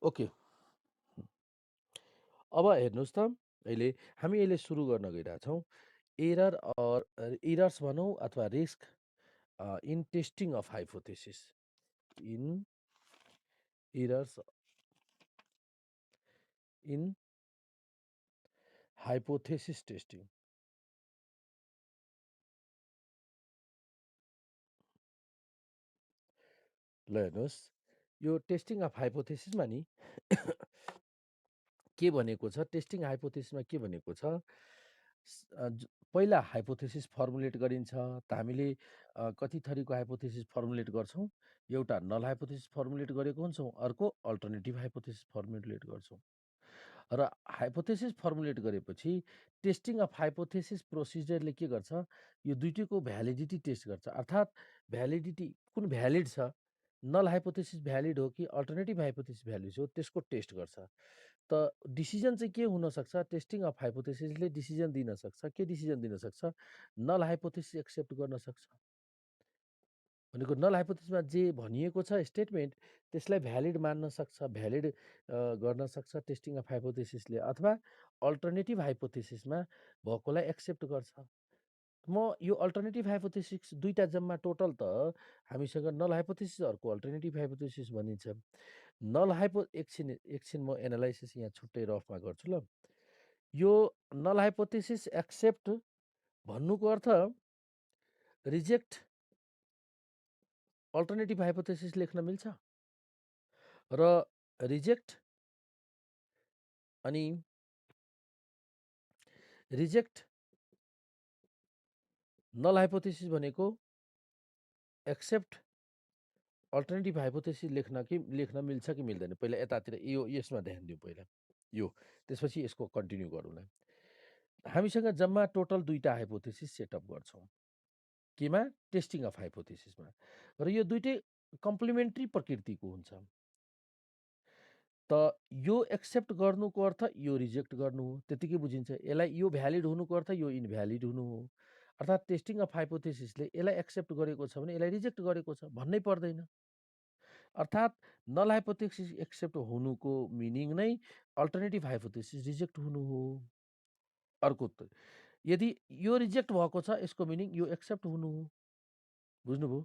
Okay. अब हेर्नुहोस् त, अहिले हामी यसले सुरु गर्न गइरहेछौँ। एरर एरर्स भनौँ अथवा risk in testing of hypothesis. In errors in hypothesis testing. ल हेर्नुहोस्, यो टेस्टिङ अफ हाइपोथेसिसमा नि के भनेको छ, टेस्टिङ हाइपोथेसिसमा के भनेको छ, पहिला हाइपोथेसिस फर्मुलेट गरिन्छ। त हामीले कति थरीको हाइपोथेसिस फर्मुलेट गर्छौँ? एउटा नल हाइपोथेसिस फर्मुलेट गरेको हुन्छौँ, अर्को अल्टरनेटिभ हाइपोथेसिस फर्मुलेट गर्छौँ। र हाइपोथेसिस फर्मुलेट गरेपछि टेस्टिङ अफ हाइपोथेसिस प्रोसिजरले के गर्छ, यो दुइटैको भ्यालिडिटी टेस्ट गर्छ। अर्थात् भ्यालिडिटी कुन भ्यालिड छ, नल हाइपोथेसिस भ्यालिड हो कि अल्टरनेटिभ हाइपोथेसिस भ्यालिड हो, त्यसको टेस्ट गर्छ। त डिसिजन चाहिँ के हुनसक्छ, टेस्टिङ अफ हाइपोथेसिसले डिसिजन दिन सक्छ। के डिसिजन दिन सक्छ? नल हाइपोथेसिस एक्सेप्ट गर्न सक्छ। भनेको नल हाइपोथेसिसमा जे भनिएको छ स्टेटमेन्ट, त्यसलाई भ्यालिड मान्न सक्छ, भ्यालिड गर्न सक्छ टेस्टिङ अफ हाइपोथेसिसले, अथवा अल्टरनेटिभ हाइपोथेसिसमा भएकोलाई एक्सेप्ट गर्छ। म यो अल्टरनेटिभ हाइपोथेसिस दुईटा जम्मा टोटल त हामीसँग नल हाइपोथेसिस अर्को अल्टरनेटिभ हाइपोथेसिस भनिन्छ। नल एकछिन एकछिन म एनालाइसिस यहाँ छुट्टै रफमा गर्छु ल। यो नल हाइपोथेसिस एक्सेप्ट भन्नुको अर्थ रिजेक्ट अल्टरनेटिभ हाइपोथेसिस लेख्न मिल्छ, र रिजेक्ट अनि रिजेक्ट नल हाइपोथेसिस भनेको एक्सेप्ट अल्टरनेटिभ हाइपोथेसिस लेख्न मिल्छ कि मिल्दैन? पहिला यतातिर यो यसमा ध्यान दिउँ पहिला, यो त्यसपछि यसको कन्टिन्यू गरौँला। हामीसँग जम्मा टोटल दुईटा हाइपोथेसिस सेटअप गर्छौँ। केमा? टेस्टिङ अफ हाइपोथेसिसमा। र यो दुइटै कम्प्लिमेन्ट्री प्रकृतिको हुन्छ। त यो एक्सेप्ट गर्नुको अर्थ यो रिजेक्ट गर्नु हो, त्यतिकै बुझिन्छ। यसलाई यो भ्यालिड हुनुको अर्थ यो इनभ्यालिड हुनु हो। अर्थात् टेस्टिङ अफ हाइपोथेसिसले यसलाई एक्सेप्ट गरेको छ भने यसलाई रिजेक्ट गरेको छ भन्नै पर्दैन। अर्थात् नल हाइपोथेसिस एक्सेप्ट हुनुको मिनिङ नै अल्टरनेटिभ हाइपोथेसिस रिजेक्ट हुनु हो। अर्को यदि यो रिजेक्ट भएको छ, यसको मिनिङ यो एक्सेप्ट हुनु हो। बुझ्नुभयो?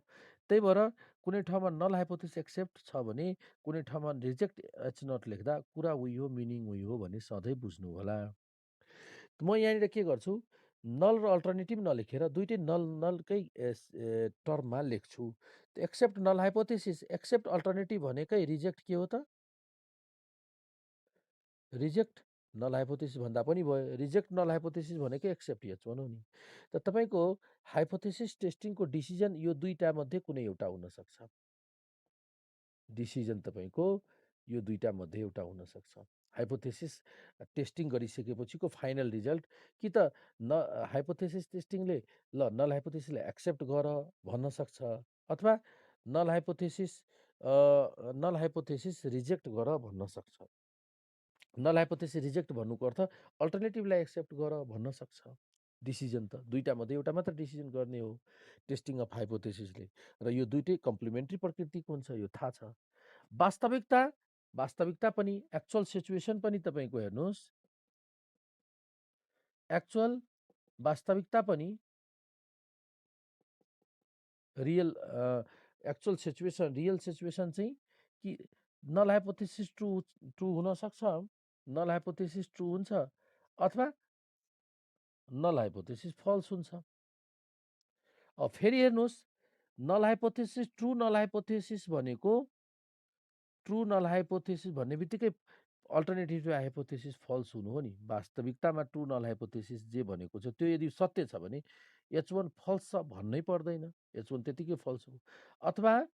त्यही भएर कुनै ठाउँमा नल हाइपोथेसिस एक्सेप्ट छ भने कुनै ठाउँमा रिजेक्ट एच नट लेख्दा कुरा उही हो, मिनिङ उही हो भन्ने सधैँ बुझ्नु होला। म यहाँनिर के गर्छु, नल र अल्टरनेटिभ नलेखेर दुइटै नलकै टर्ममा लेख्छु। Accept null hypothesis, accept alternative भनेकै रिजेक्ट के हो त? रिजेक्ट नल हाइपोथेसिस भन्दा पनि भयो। रिजेक्ट नल हाइपोथेसिस भनेकै एक्सेप्ट एच भनौँ नि। त तपाईँको हाइपोथेसिस टेस्टिङको डिसिजन यो दुईटा मध्ये कुनै एउटा हुनसक्छ। डिसिजन तपाईँको यो दुईटा मध्ये एउटा हुनसक्छ। हाइपोथेसिस टेस्टिङ गरिसकेपछिको फाइनल रिजल्ट कि त हाइपोथेसिस टेस्टिङले ल नल हाइपोथेसिसलाई एक्सेप्ट गर भन्न सक्छ, अथवा नल हाइपोथेसिस रिजेक्ट गर भन्न सक्छ। नल हाइपोथेसिस रिजेक्ट भन्नुको अर्थ अल्टरनेटिभलाई एक्सेप्ट गर भन्न सक्छ। डिसिजन त दुईटा मध्ये एउटा मात्र डिसिजन गर्ने हो टेस्टिङ अफ हाइपोथेसिसले। र यो दुइटै कम्प्लिमेन्ट्री प्रकृतिको हुन्छ, यो थाहा छ। वास्तविकता पनि एक्चुअल सिचुएसन पनि तपाईँको हेर्नुहोस्, एक्चुअल वास्तविकता पनि real actual situation real situation चाहिँ कि नल हाइपोथेसिस ट्रु हुनसक्छ, नल हाइपोथेसिस ट्रु हुन्छ, अथवा नल हाइपोथेसिस फल्स हुन्छ। अब फेरि हेर्नुहोस्, null hypothesis true null hypothesis भनेको ट्रु नल हाइपोथेसिस भन्ने बित्तिकै अल्टरनेटिभ हाइपोथेसिस फल्स हुनु हो नि। वास्तविकतामा ट्रु नल हाइपोथेसिस जे भनेको छ त्यो यदि सत्य छ भने H1 फल्स छ भन्नै पर्दैन, H1 त्यतिकै फल्स हो। अथवा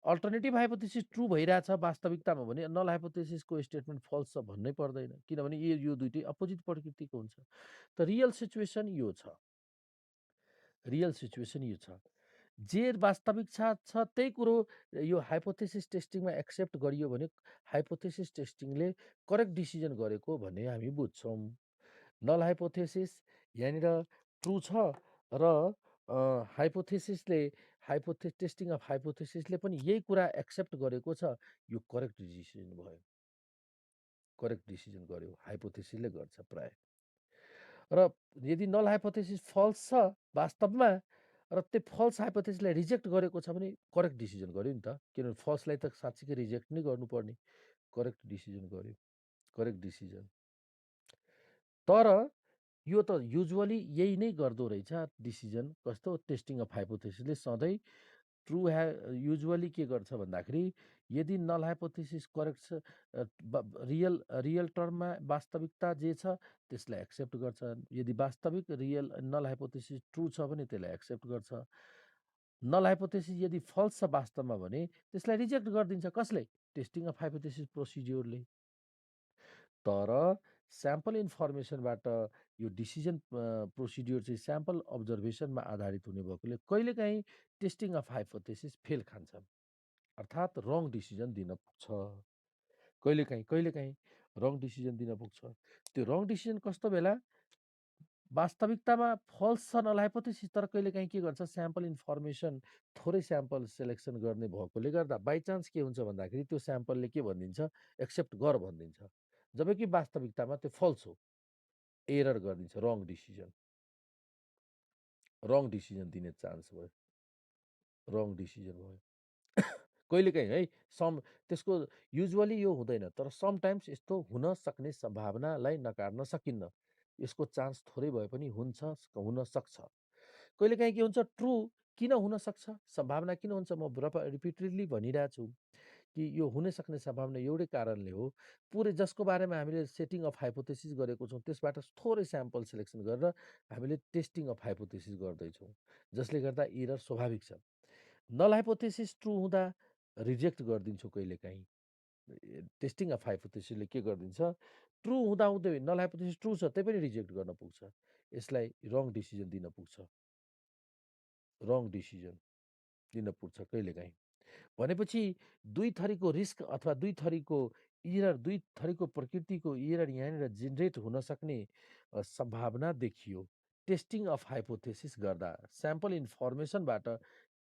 अल्टरनेटिभ हाइपोथेसिस ट्रु भइरहेछ वास्तविकतामा भने नल हाइपोथेसिसको स्टेटमेन्ट फल्स छ भन्नै पर्दैन, किनभने यो दुइटै अपोजिट प्रकृतिको हुन्छ। त रियल सिचुएसन यो छ, रियल सिचुएसन यो छ। जे वास्तविक छ त्यही कुरो यो हाइपोथेसिस टेस्टिङमा एक्सेप्ट गरियो भने हाइपोथेसिस टेस्टिङले करेक्ट डिसिजन गरेको भन्ने हामी बुझ्छौँ। नल हाइपोथेसिस यहाँनिर ट्रु छ र हाइपोथेसिसले टेस्टिङ अफ हाइपोथेसिसले पनि यही कुरा एक्सेप्ट गरेको छ, यो करेक्ट डिसिजन गर्यो हाइपोथेसिसले गर्छ प्राय। र यदि नल हाइपोथेसिस फल्स छ वास्तवमा, र त्यो फल्स हाइपोथेसिसलाई रिजेक्ट गरेको छ भने करेक्ट डिसिजन गर्यो नि त, किनभने फल्सलाई त साँच्चीकै रिजेक्ट नै गर्नुपर्ने। करेक्ट डिसिजन गर्यो, करेक्ट डिसिजन। तर यो त युजुअली यही नै गर्दो रहेछ डिसिजन। कस्तो टेस्टिङ अफ हाइपोथेसिसले सधैँ ट्रु युजुअली के गर्छ भन्दाखेरि, यदि नल हाइपोथेसिस करेक्ट छ, रियल रियल टर्ममा वास्तविकता जे छ त्यसलाई एक्सेप्ट गर्छ। यदि वास्तविक रियल नल हाइपोथेसिस ट्रु छ भने त्यसलाई एक्सेप्ट गर्छ। नल हाइपोथेसिस यदि फल्स छ वास्तवमा भने त्यसलाई रिजेक्ट गरिदिन्छ। कसले? टेस्टिङ अफ हाइपोथेसिस प्रोसिड्योरले। तर स्याम्पल इन्फर्मेसनबाट यो डिसिजन प्रोसिड्योर चाहिँ स्याम्पल अब्जर्भेसनमा आधारित हुने भएकोले कहिलेकाहीँ टेस्टिङ अफ हाइपोथेसिस फेल खान्छ, अर्थात् रङ डिसिजन दिन पुग्छ। कहिलेकाहीँ रङ डिसिजन दिन पुग्छ। त्यो रङ डिसिजन कस्तो बेला? वास्तविकतामा फल्स छ नल हाइपोथेसिस, तर कहिलेकाहीँ के गर्छ, स्याम्पल इन्फर्मेसन थोरै स्याम्पल सेलेक्सन गर्ने भएकोले गर्दा बाइचान्स के हुन्छ भन्दाखेरि त्यो स्याम्पलले के भनिदिन्छ, एक्सेप्ट गर भनिदिन्छ, जबकि वास्तविकतामा त्यो फल्स हो, एरर गरिदिन्छ, रङ डिसिजन दिने चान्स भयो, रङ डिसिजन भयो। कहिलेकाहीँ है त्यसको युजुअली यो हुँदैन, तर समटाइम्स यस्तो हुन सक्ने सम्भावनालाई नकार्न सकिन्न। यसको चान्स थोरै भए पनि हुन सक्छ। कहिलेकाहीँ के हुन्छ, ट्रु किन हुन सक्छ, सम्भावना किन हुन्छ, म रिपिटेडली भनिरहेको छु कि यो हुन सक्ने सम्भावना एउटै कारणले हो, पुरै जसको बारेमा हामीले सेटिङ अफ हाइपोथेसिस गरेको छौँ त्यसबाट थोरै स्याम्पल सिलेक्सन गरेर हामीले टेस्टिङ अफ हाइपोथेसिस गर्दैछौँ, जसले गर्दा एरर स्वाभाविक छ। नल हाइपोथेसिस ट्रु हुँदा रिजेक्ट गरिदिन्छौँ कहिलेकाहीँ। टेस्टिङ अफ हाइपोथेसिसले के गरिदिन्छ, ट्रु हुँदाहुँदै नल हाइपोथेसिस ट्रु छ त्यही पनि रिजेक्ट गर्न पुग्छ, यसलाई रङ डिसिजन दिन पुग्छ, रङ डिसिजन दिन पुग्छ कहिलेकाहीँ। भनेपछि दुई थरीको रिस्क अथवा दुई थरीको इरर, दुई थरीको प्रकृतिको इरर यहाँनिर जेनेरेट हुन सक्ने सम्भावना देखियो टेस्टिङ अफ हाइपोथेसिस गर्दा। स्याम्पल इन्फर्मेसनबाट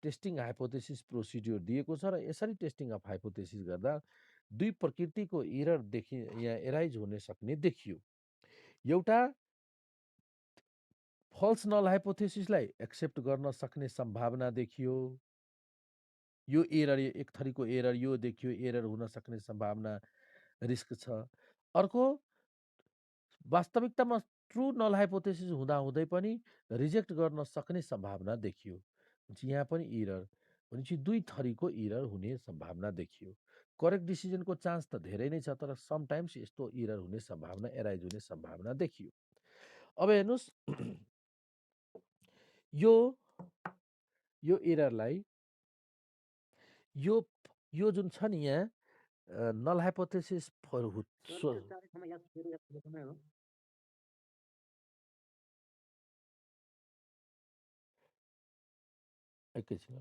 टेस्टिङ हाइपोथेसिस प्रोसिड्योर दिएको छ, र यसरी टेस्टिङ अफ हाइपोथेसिस गर्दा दुई प्रकृतिको इरर यहाँ एराइज हुन सक्ने देखियो। एउटा फल्स नल हाइपोथेसिसलाई एक्सेप्ट गर्न सक्ने सम्भावना देखियो, यो एरर, एक थरीको एरर यो देखियो, एरर हुन सक्ने सम्भावना, रिस्क छ। अर्को वास्तविकतामा ट्रु नल हाइपोथेसिस हुँदाहुँदै पनि रिजेक्ट गर्न सक्ने सम्भावना देखियो। यहाँ पनि इरर, भनेपछि दुई थरीको इरर हुने सम्भावना देखियो। करेक्ट डिसिजनको चान्स त धेरै नै छ, तर समटाइम्स यस्तो इरर हुने सम्भावना, एराइज हुने सम्भावना देखियो। अब हेर्नुहोस्, यो एररलाई, यो जुन छ नि यहाँ नल हाइपोथेसिस एकैछिन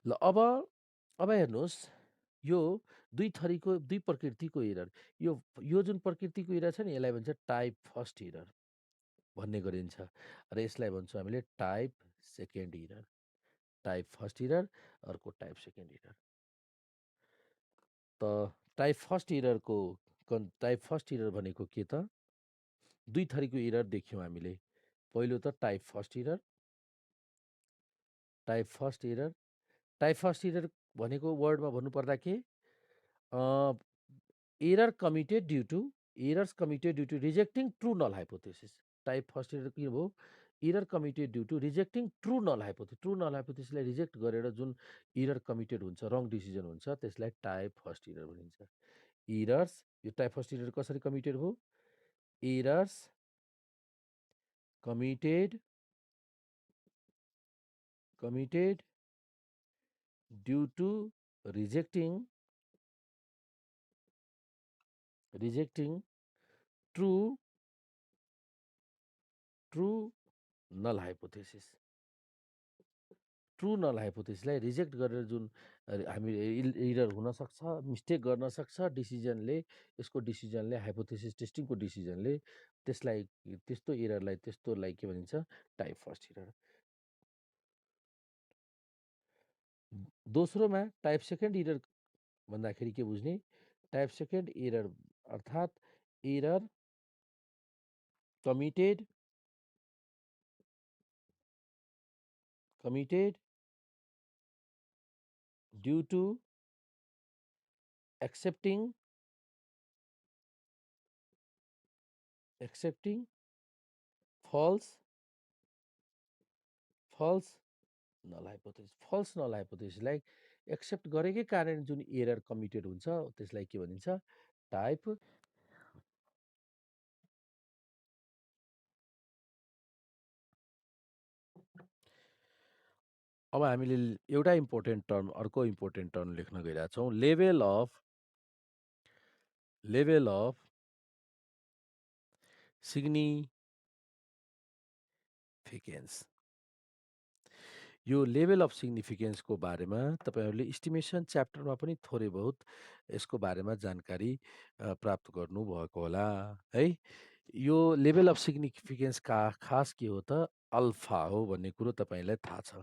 ल। अब हेर्नुहोस्, यो दुई प्रकृतिको इरर, यो जुन प्रकृतिको इरर छ नि यसलाई भन्छ टाइप फर्स्ट इरर भन्ने गरिन्छ, र यसलाई भन्छौँ हामीले type second error. Type first error, अर्को टाइप सेकेन्ड इरर। त टाइप फर्स्ट इरर भनेको के त? दुई थरीको इरर देख्यौँ हामीले। पहिलो त type first error. Type first error भनेको वर्डमा भन्नुपर्दा के, errors committed due to rejecting true null hypothesis. Type first error के भयो? Error committed due to rejecting true null hypothesis. True null हाइपोथेसिसलाई रिजेक्ट गरेर जुन इरर कमिटेड हुन्छ, रङ डिसिजन हुन्छ, त्यसलाई टाइप फर्स्ट इरर भनिन्छ। यो टाइप फर्स्ट इरर कसरी कमिटेड भयो? Errors committed due to rejecting true true null hypothesis. True null हाइपोथेसिसलाई रिजेक्ट गरेर जुन हामीले इरर हुनसक्छ, मिस्टेक गर्न सक्छ डिसिजनले, यसको डिसिजनले हाइपोथेसिस टेस्टिङको डिसिजनले त्यसलाई त्यस्तो इररलाई त्यस्तोलाई के भनिन्छ टाइप फर्स्ट इरर। दोस्रोमा टाइप सेकेन्ड इरर भन्दाखेरि के बुझ्ने, टाइप सेकेन्ड इरर अर्थात् error committed due to accepting false null hypothesis. False null हाइपोथेसिसलाई एक्सेप्ट गरेकै कारण जुन एरर कमिटेड हुन्छ त्यसलाई के भनिन्छ टाइप अब हामीले एउटा इम्पोर्टेन्ट टर्म अर्को इम्पोर्टेन्ट टर्म लेख्न गइरहेछौँ, लेभल अफ सिग्निफिकेन्स। यो लेभल अफ सिग्निफिकेन्सको बारेमा तपाईँहरूले इस्टिमेसन च्याप्टरमा पनि थोरै बहुत यसको बारेमा जानकारी प्राप्त गर्नुभएको होला है। यो लेभल अफ सिग्निफिकेन्स खास के हो त अल्फा हो भन्ने कुरो तपाईँलाई थाहा छ।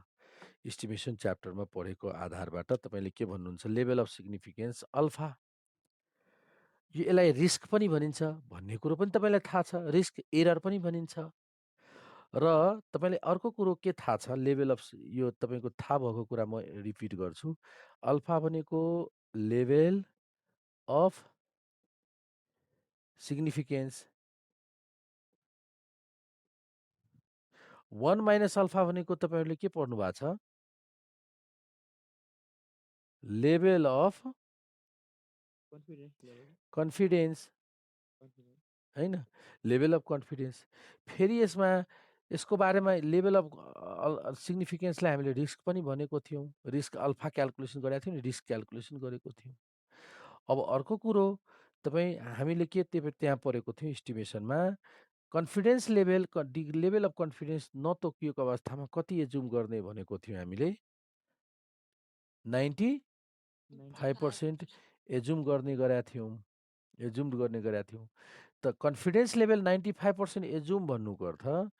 इस्टिमेसन च्याप्टरमा पढेको आधारबाट तपाईँले के भन्नुहुन्छ, लेभल अफ सिग्निफिकेन्स अल्फा। यसलाई रिस्क पनि भनिन्छ भन्ने कुरो पनि तपाईँलाई थाहा छ, रिस्क एरर पनि भनिन्छ। र तपाईँले अर्को कुरो के थाहा छ, लेभल अफ यो तपाईँको थाहा भएको कुरा म रिपिट गर्छु, अल्फा भनेको level of significance. 1 minus alpha भनेको तपाईँहरूले के पढ्नु भएको छ, लेभल अफ कन्फिडेन्स होइन, लेभल अफ कन्फिडेन्स। फेरि यसको बारेमा लेभल अफ सिग्निफिकेन्सलाई हामीले रिस्क पनि भनेको थियौँ, रिस्क अल्फा क्यालकुलेसन गरेको थियौँ नि, रिस्क क्यालकुलेसन गरेको थियौँ। अब अर्को कुरो हामीले के त्यहाँ पढेको थियौँ इस्टिमेसनमा, कन्फिडेन्स लेभल अफ कन्फिडेन्स नतोकिएको अवस्थामा कति एजुम गर्ने भनेको थियौँ हामीले, 95% एजुम गर्ने गरेका थियौँ, त कन्फिडेन्स लेभल 95% एजुम भन्नुको अर्थ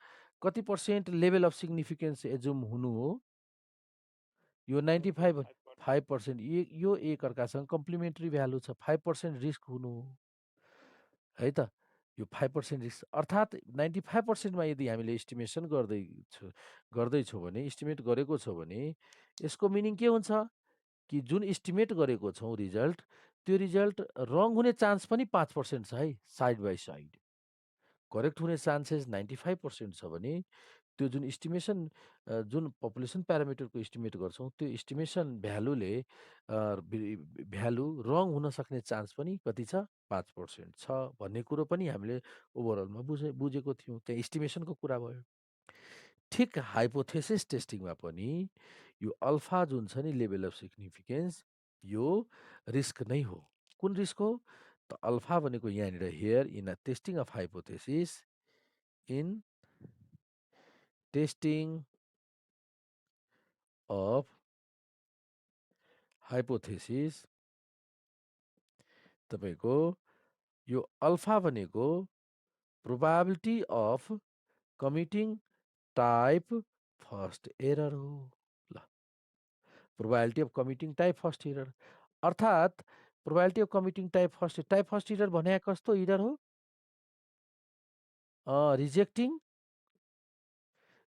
कति percent level of significance assume हुनु हो, यो 95% यो एक अर्कासँग कम्प्लिमेन्ट्री भ्यालु छ, 5% रिस्क हुनु हो है त। यो 5% रिस्क अर्थात् 95%मा यदि हामीले इस्टिमेसन गर्दैछौँ भने, इस्टिमेट गरेको छौँ भने यसको मिनिङ के हुन्छ कि जुन इस्टिमेट गरेको छौँ रिजल्ट, त्यो रिजल्ट रङ हुने चान्स पनि 5% छ है, साइड बाई साइड। करेक्ट हुने चान्सेस 95% छ भने त्यो जुन इस्टिमेसन जुन पपुलेसन प्यारामिटरको इस्टिमेट गर्छौँ त्यो इस्टिमेसन भ्यालु रङ हुन सक्ने चान्स पनि कति छ, 5% छ भन्ने कुरो पनि हामीले ओभरअलमा बुझेको थियौँ। त्यहाँ इस्टिमेसनको कुरा भयो। ठिक हाइपोथेसिस टेस्टिङमा पनि यो अल्फा जुन छ नि, लेभल अफ सिग्निफिकेन्स, यो रिस्क नै हो। कुन रिस्क हो त, अल्फा भनेको यहाँनिर here in a testing of hypothesis, in testing of hypothesis तपाईँको यो अल्फा भनेको probability of committing type first error हो। ल, probability of committing type first error अर्थात् probability of committing type first error भने कस्तो इरर हो,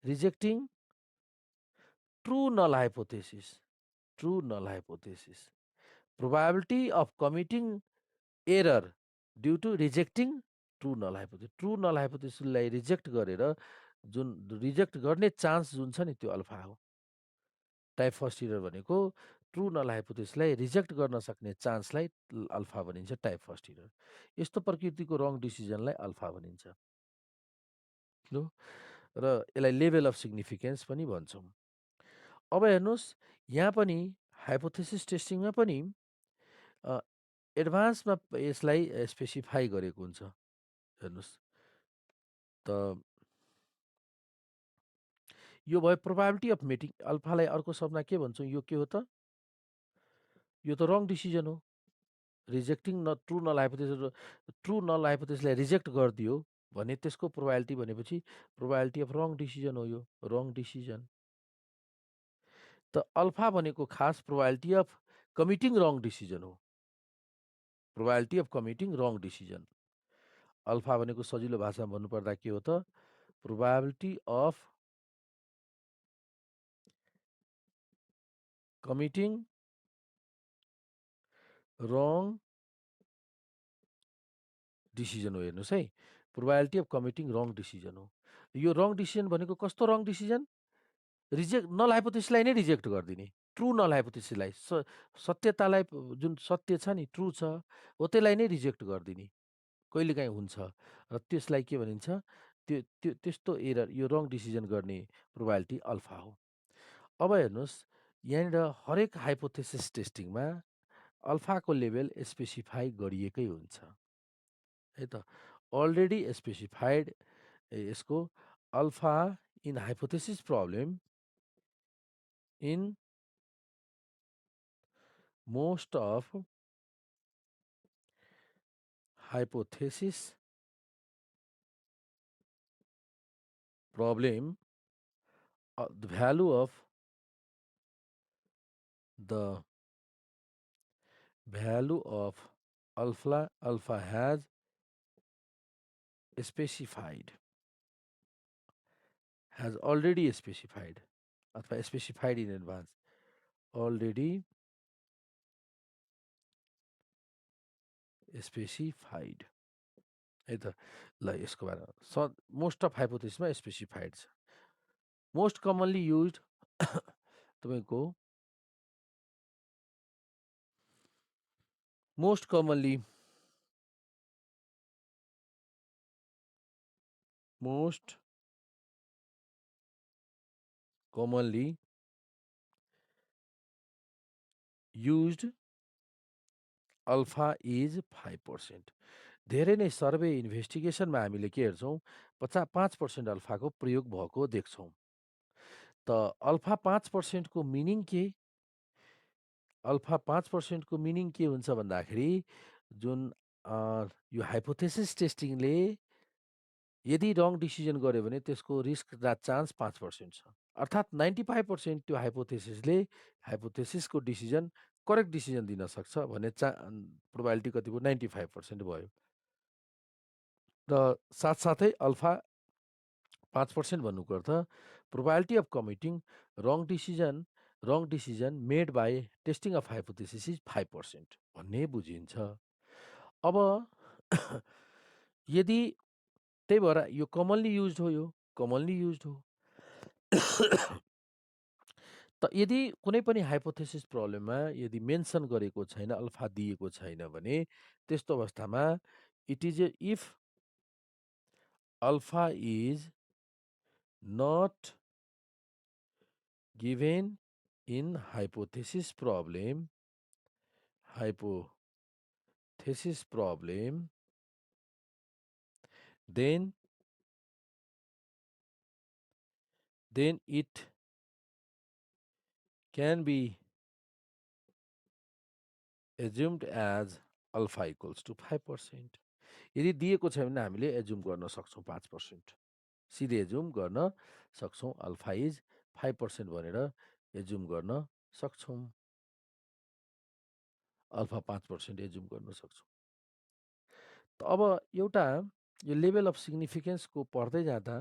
rejecting true null hypothesis. Probability of committing error due to rejecting true null hypothesis. True null हाइपोथेसिसलाई reject गरेर जुन reject गर्ने chance जुन छ नि त्यो अल्फा हो। टाइप फर्स्ट इरर भनेको ट्रु नल हाइपोथेसिसलाई रिजेक्ट गर्न सक्ने चान्सलाई अल्फा भनिन्छ, टाइप फर्स्ट इरर। यस्तो प्रकृतिको रङ डिसिजनलाई अल्फा भनिन्छ र यसलाई लेभल अफ सिग्निफिकेन्स पनि भन्छौँ। अब हेर्नुहोस्, यहाँ पनि हाइपोथेसिस टेस्टिङमा पनि एडभान्समा यसलाई स्पेसिफाई गरेको हुन्छ हेर्नुहोस्। त यो भयो प्रोबाबिलिटी अफ मेटिङ। अल्फालाई अर्को शब्दमा के भन्छौँ? यो के हो त? यो त रङ डिसिजन हो। रिजेक्टिङ न true null hypothesis, true null हाइपोथेसिसलाई रिजेक्ट गरिदियो भने त्यसको प्रोबाबिलिटी भनेपछि प्रोबाबिलिटी अफ रङ डिसिजन हो यो, रङ डिसिजन। त अल्फा भनेको खास probability of committing wrong decision हो, probability of committing wrong decision. Alpha भनेको सजिलो भाषामा भन्नुपर्दा के हो त? Probability of committing wrong decision हो। हेर्नुहोस् है, probability of committing wrong decision हो। यो रङ डिसिजन भनेको कस्तो रङ डिसिजन? रिजेक्ट नल हाइपोथेसिसलाई नै रिजेक्ट गरिदिने, ट्रु नल हाइपोथेसिसलाई, सत्यतालाई, जुन सत्य छ नि, ट्रु छ, हो त्यसलाई नै रिजेक्ट गरिदिने कहिलेकाहीँ हुन्छ, र त्यसलाई के भनिन्छ? त्यो त्यो त्यस्तो एरर, यो रङ डिसिजन गर्ने प्रोबाबिलिटी अल्फा हो। अब हेर्नुहोस्, यहाँनिर हरेक हाइपोथेसिस टेस्टिङमा अल्फाको लेभल स्पेसिफाई गरिएकै हुन्छ है त, अलरेडी स्पेसिफाइड। यसको alpha in hypothesis problem in most of hypothesis problem, the value of alpha has specified, has already specified, अथवा specified in advance, already specified है त। ल यसको बारेमा मोस्ट अफ हाइपोथेसिसमा स्पेसिफाइड छ। मोस्ट कमनली युज्ड तपाईँको most commonly used alpha is 5%। धेरै नै सर्वे इन्भेस्टिगेसनमा हामीले के हेर्छौँ? 5% अल्फाको प्रयोग भएको देख्छौँ। त अल्फा 5%को मिनिङ के? अल्फा 5%को मिनिङ के हुन्छ भन्दाखेरि, जुन यो हाइपोथेसिस टेस्टिङले यदि रङ डिसिजन गर्यो भने त्यसको रिस्क र चान्स 5% छ। अर्थात् 95% त्यो हाइपोथेसिसको डिसिजन करेक्ट डिसिजन दिन सक्छ भन्ने प्रोबाबिलिटी कति भयो? 95% भयो। र साथसाथै अल्फा 5% भन्नुको अर्थ probability of committing wrong decision made by testing of hypothesis is 5% भन्ने बुझिन्छ। अब यदि, त्यही भएर यो कमनली युज हो, यो कमनली युज हो। त यदि कुनै पनि हाइपोथेसिस प्रब्लममा यदि मेन्सन गरेको छैन, अल्फा दिएको छैन भने त्यस्तो अवस्थामा it is if alpha is not given in hypothesis problem then it can be assumed as alpha equals to 5%। यदि दिएको छ भने हामीले एज्युम गर्न सक्छौँ 5%, सिधै एज्युम गर्न सक्छौँ, अल्फा इज 5% भनेर एज्युम गर्न सक्छौँ, अल्फा 5% एज्युम गर्न सक्छौँ। त अब एउटा यो लेभल अफ सिग्निफिकेन्सको पढ्दै जाँदा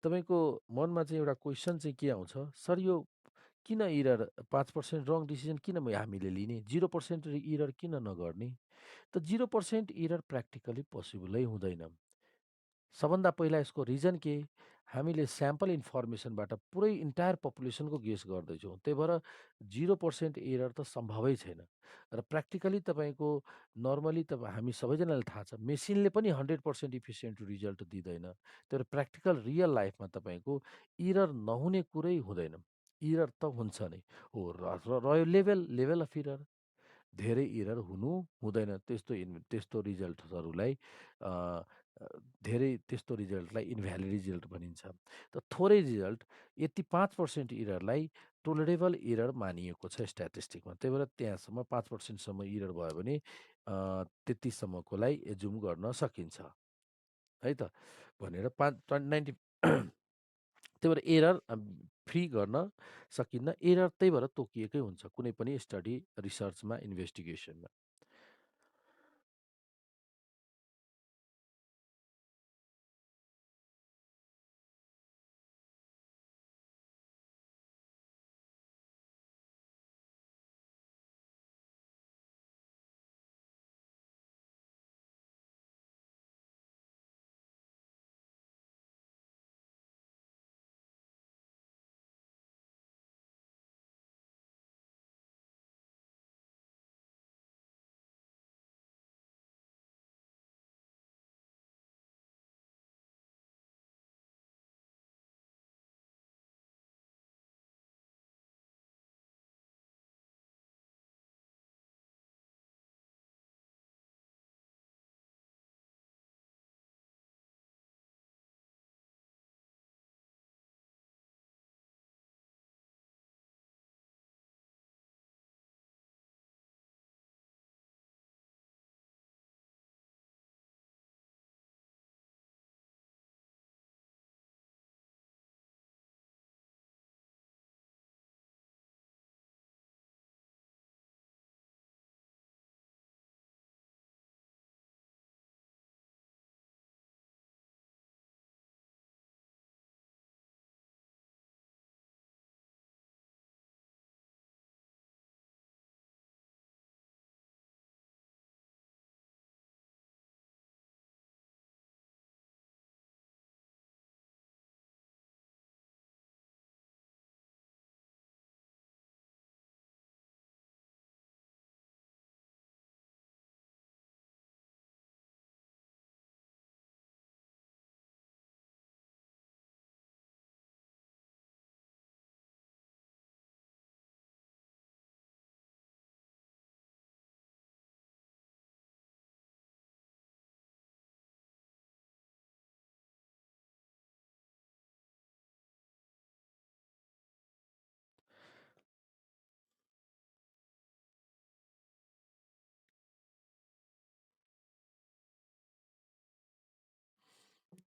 तपाईँको मनमा चाहिँ एउटा क्वेसन चाहिँ के आउँछ? सर यो किन इरर 5% रङ डिसिजन किन हामीले लिने? 0% इरर किन नगर्ने? त 0% इरर प्र्याक्टिकली पोसिबलै हुँदैन। सबभन्दा पहिला यसको रिजन के? हामीले स्याम्पल इन्फर्मेसनबाट पुरै इन्टायर पपुलेसनको गेस गर्दैछौँ। त्यही भएर 0% एरर त सम्भवै छैन। र प्र्याक्टिकली तपाईँको नर्मली हामी सबैजनालाई थाहा छ, मेसिनले पनि 100% इफिसियन्ट रिजल्ट दिँदैन। त्यही भएर प्र्याक्टिकल रियल लाइफमा तपाईँको इरर नहुने कुरै हुँदैन। इरर त हुन्छ नै हो, रह्यो लेभल अफ इरर। धेरै इरर हुनु हुँदैन। त्यस्तो रिजल्टहरूलाई अ, धेरै त्यस्तो रिजल्टलाई इन्भ्यालिड रिजल्ट भनिन्छ। त थोरै रिजल्ट यति 5% इररलाई टोलरेबल इरर मानिएको छ स्ट्याटिस्टिकमा। त्यही भएर त्यहाँसम्म 5% सम्म इरर भयो भने त्यतिसम्मकोलाई एजुम गर्न सकिन्छ, है त? भनेर 90 त्यही भएर एरर फ्री गर्न सकिन्न। एरर त्यही भएर तोकिएकै हुन्छ कुनै पनि स्टडी, रिसर्चमा, इन्भेस्टिगेसनमा।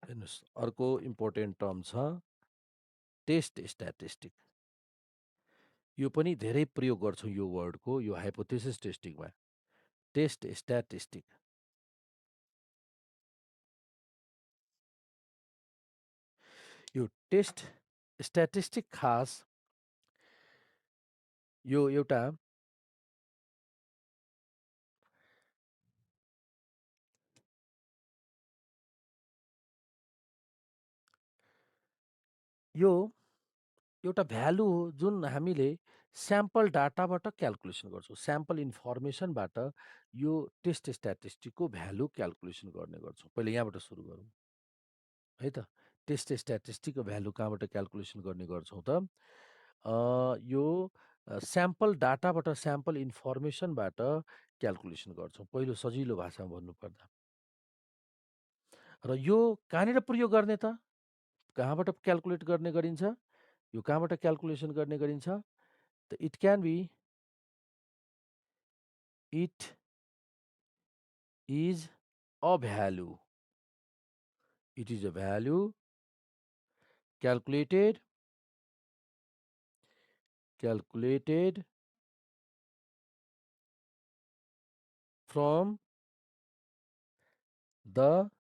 हेर्नुहोस्, अर्को इम्पोर्टेन्ट टर्म छ टेस्ट स्ट्याटिस्टिक। यो पनि धेरै प्रयोग गर्छौँ यो वर्डको, यो हाइपोथेसिस टेस्टिङमा। Test statistic. यो टेस्ट स्ट्याटिस्टिक खास यो एउटा यो एउटा भ्यालु हो जुन हामीले स्याम्पल डाटाबाट क्याल्कुलेसन गर्छौँ। स्याम्पल इन्फर्मेसनबाट यो टेस्ट स्ट्याटिस्टिकको भ्यालु क्याल्कुलेसन गर्ने गर्छौँ। पहिले यहाँबाट सुरु गरौँ, है त? टेस्ट स्ट्याटिस्टिकको भ्यालु कहाँबाट क्याल्कुलेसन गर्ने गर्छौँ त? यो स्याम्पल डाटाबाट, स्याम्पल इन्फर्मेसनबाट क्याल्कुलेसन गर्छौँ, पहिलो सजिलो भाषामा भन्नुपर्दा। र यो कहाँनिर प्रयोग गर्ने त? कहाँबाट क्याल्कुलेट गर्ने गरिन्छ? यो कहाँबाट क्याल्कुलेसन गर्ने गरिन्छ? त it can be it is a value. It is a value calculated from the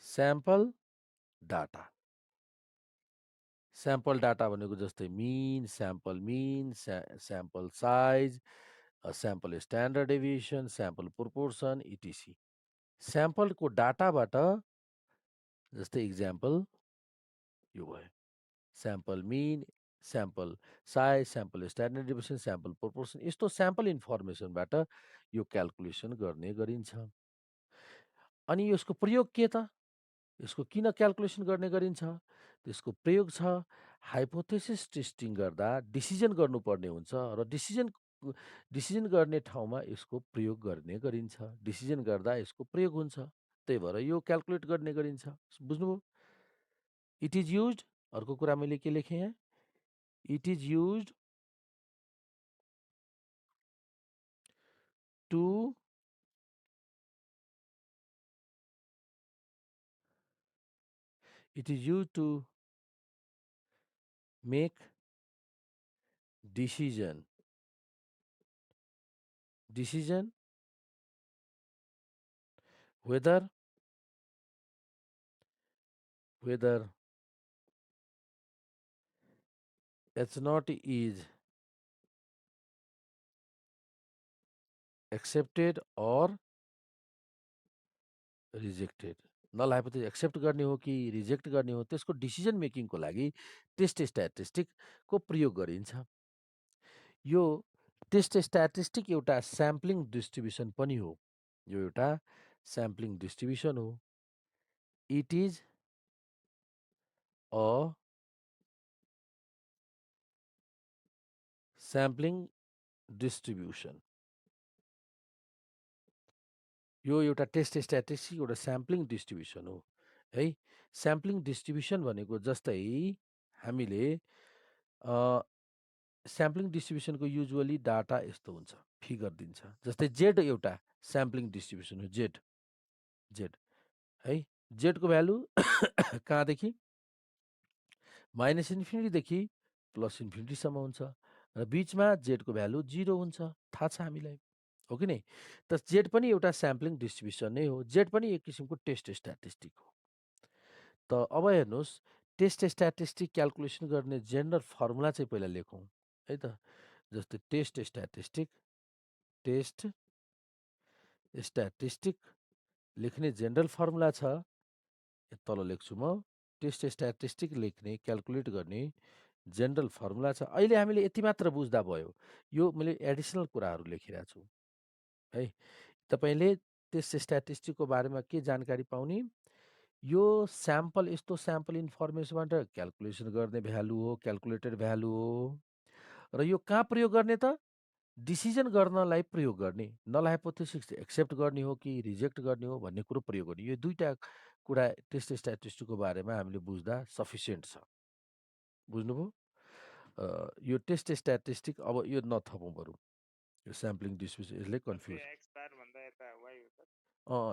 sample data. Sample data भनेको जस्तै mean, sample size, sample standard deviation, sample proportion, etc. स्याम्पलको डाटाबाट जस्तै इक्जाम्पल यो भयो। Sample mean, sample size, sample standard deviation, sample proportion, यस्तो sample इन्फर्मेसनबाट यो क्याल्कुलेसन गर्ने गरिन्छ। अनि यसको प्रयोग के त? यसको किन क्याल्कुलेसन गर्ने गरिन्छ? त्यसको प्रयोग छ हाइपोथेसिस टेस्टिङ गर्दा डिसिजन गर्नुपर्ने हुन्छ र डिसिजन डिसिजन गर्ने ठाउँमा यसको प्रयोग गर्ने गरिन्छ। डिसिजन गर्दा यसको प्रयोग हुन्छ। त्यही भएर यो क्याल्कुलेट गर्ने गरिन्छ। बुझ्नुभयो? इट इज युज्ड, अर्को कुरा मैले के लेखेँ यहाँ? It is used to it is used to make decision whether H0 is accepted or rejected. Null hypothesis accept गर्ने हो कि रिजेक्ट गर्ने हो त्यसको डिसिजन मेकिङको लागि टेस्ट स्ट्याटिस्टिकको प्रयोग गरिन्छ। यो टेस्ट स्ट्याटिस्टिक एउटा स्याम्पलिङ डिस्ट्रिब्युसन पनि हो। यो एउटा स्याम्पलिङ डिस्ट्रिब्युसन हो। It is a sampling distribution. यो एउटा टेस्ट स्ट्याटिस्टिक एउटा स्याम्पलिङ डिस्ट्रिब्युसन हो है। स्याम्पलिङ डिस्ट्रिब्युसन भनेको जस्तै हामीले स्याम्पलिङ डिस्ट्रिब्युसनको युजुअली डाटा यस्तो हुन्छ, फिगर दिन्छ। जस्तै जेड एउटा स्याम्पलिङ डिस्ट्रिब्युसन हो, जेड है। जेडको भ्यालु कहाँदेखि -इन्फिनिटीदेखि +इन्फिनिटीसम्म हुन्छ र बिचमा जेडको भ्यालु 0 हुन्छ, थाहा छ हामीलाई, हो कि नै? त जेड पनि एउटा स्याम्पलिङ डिस्ट्रिब्युसन नै हो। जेड पनि एक किसिमको टेस्ट स्ट्याटिस्टिक हो। त अब हेर्नुहोस्, टेस्ट स्ट्याटिस्टिक क्याल्कुलेसन गर्ने जेनरल फर्मुला चाहिँ पहिला लेखौँ है त। जस्तै टेस्ट स्ट्याटिस्टिक लेख्ने जेनरल फर्मुला छ, तल लेख्छु म। टेस्ट स्ट्याटिस्टिक लेख्ने क्याल्कुलेट गर्ने जेनरल फर्मुला छ। अहिले हामीले यति मात्र बुझ्दा भयो। यो मैले एडिसनल कुराहरू लेखिरहेको छु है। तपाईँले टेस्ट स्ट्याटिस्टिकको बारेमा के जानकारी पाउने? यो स्याम्पल, यस्तो स्याम्पल इन्फर्मेसनबाट क्याल्कुलेसन गर्ने भ्यालु हो, क्याल्कुलेटेड भ्यालु हो। र यो कहाँ प्रयोग गर्ने त? डिसिजन गर्नलाई प्रयोग गर्ने। नल हाइपोथेसिस एक्सेप्ट गर्ने हो कि रिजेक्ट गर्ने हो भन्ने कुरो प्रयोग गर्ने। यो दुईटा कुरा टेस्ट स्ट्याटिस्टिकको बारेमा हामीले बुझ्दा सफिसियन्ट छ। बुझ्नुभयो? यो टेस्ट स्ट्याटिस्टिक अब यो नथपौँ बरु। यो स्याम्पलिङ डिस्ट्रिब्युसन यसले कन्फ्युज।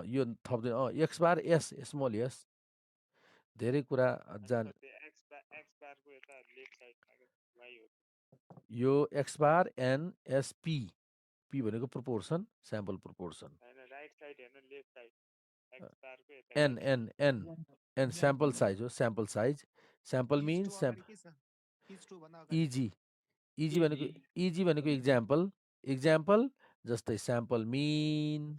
यो थप्दैन। X bar s, small s, धेरै कुरा जान। यो x bar n s p, p भनेको proportion, sample proportion. N n n n sample size हो, sample size. Sample means easy, easy भनेको इक्जाम्पल जस्तै sample mean,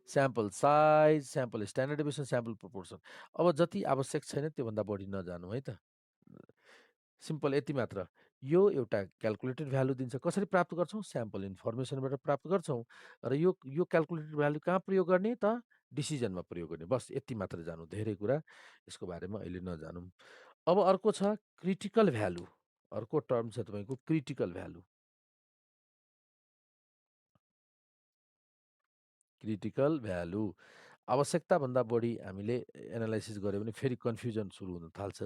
sample size, sample standard deviation, sample proportion. अब जति आवश्यक छैन त्योभन्दा बढी नजानु है त। सिम्पल यति मात्र। यो एउटा क्याल्कुलेटेड भ्यालु दिन्छ। कसरी प्राप्त गर्छौँ? स्याम्पल इन्फर्मेसनबाट प्राप्त गर्छौँ। र यो क्याल्कुलेटेड भ्यालु कहाँ प्रयोग गर्ने त? डिसिजनमा प्रयोग गर्ने। बस यति मात्र जानु, धेरै कुरा यसको बारेमा अहिले नजानौँ। अब अर्को छ क्रिटिकल भ्यालु। अर्को टर्म छ तपाईँको क्रिटिकल भ्यालु। क्रिटिकल भ्यालु आवश्यकताभन्दा बढी हामीले एनालाइसिस गऱ्यो भने फेरि कन्फ्युजन सुरु हुन थाल्छ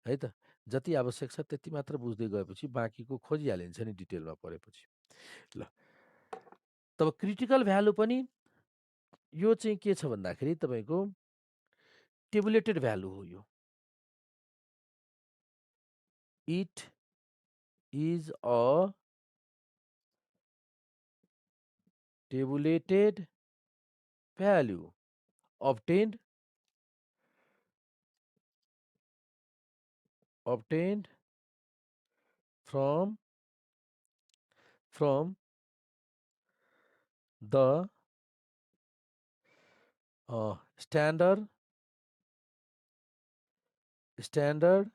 है त। जति आवश्यक छ त्यति मात्र बुझ्दै गएपछि बाँकीको खोजिहालिन्छ नि डिटेलमा परेपछि। ल, तब क्रिटिकल भ्यालु पनि यो चाहिँ के छ भन्दाखेरि तपाईँको टेबुलेटेड भ्यालु हो। यो it is a tabulated value obtained from the standard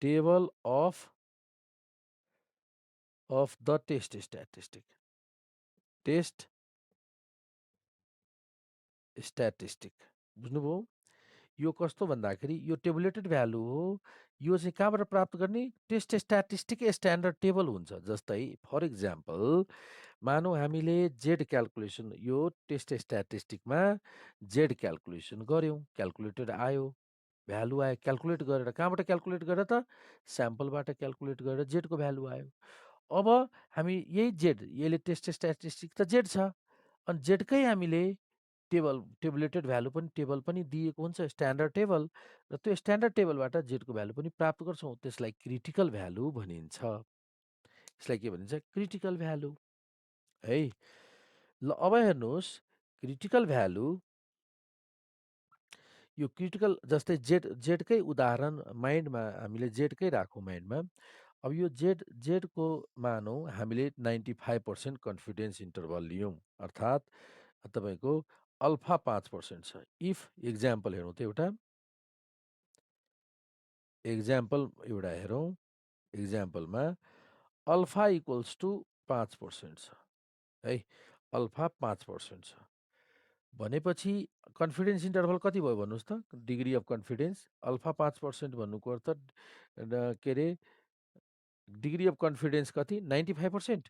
table of the test statistic. बुझ्नुभयो? यो कस्तो भन्दाखेरि यो टेबुलेटेड भ्यालु हो। यो चाहिँ कहाँबाट प्राप्त गर्ने? टेस्ट स्ट्याटिस्टिक स्ट्यान्डर्ड टेबल हुन्छ। जस्तै फर इक्जाम्पल मानौँ हामीले जेड क्याल्कुलेसन यो टेस्ट स्ट्याटिस्टिकमा जेड क्याल्कुलेसन गऱ्यौँ, क्याल्कुलेटेड आयो, भ्यालु आयो, क्याल्कुलेट गरेर कहाँबाट क्याल्कुलेट गरेर त? स्याम्पलबाट क्याल्कुलेट गरेर जेडको भ्यालु आयो। अब हामी यही जेड, यसले टेस्ट स्ट्याटिस्टिक त जेड छ, अनि जेडकै हामीले टेबुलेटेड भ्यालु पनि टेबल पनि दिएको हुन्छ, स्ट्यान्डर्ड टेबल, र त्यो स्ट्यान्डर्ड टेबलबाट जेडको भ्यालु पनि प्राप्त गर्छौँ। त्यसलाई क्रिटिकल भ्यालु भनिन्छ। यसलाई के भनिन्छ? क्रिटिकल भ्यालु है। ल अब हेर्नुहोस्, क्रिटिकल भ्यालु, यो क्रिटिकल जस्तै जेडकै उदाहरण माइन्डमा हामीले जेडकै राखौँ माइन्डमा। अब यो जेडको मानौँ हामीले 95% कन्फिडेन्स इन्टरभल लियौँ, अर्थात् तपाईँको अल्फा 5% छ। इफ एक्जाम्पल हेरौँ त एउटा हेरौँ। एक्जाम्पलमा अल्फा इक्वल्स टु 5% छ है, अल्फा 5% छ भनेपछि कन्फिडेन्स इन्टरभल कति भयो भन्नुहोस् त? डिग्री अफ कन्फिडेन्स अल्फा 5% भन्नुको अर्थ के अरे डिग्री अफ कन्फिडेन्स कति? 95%।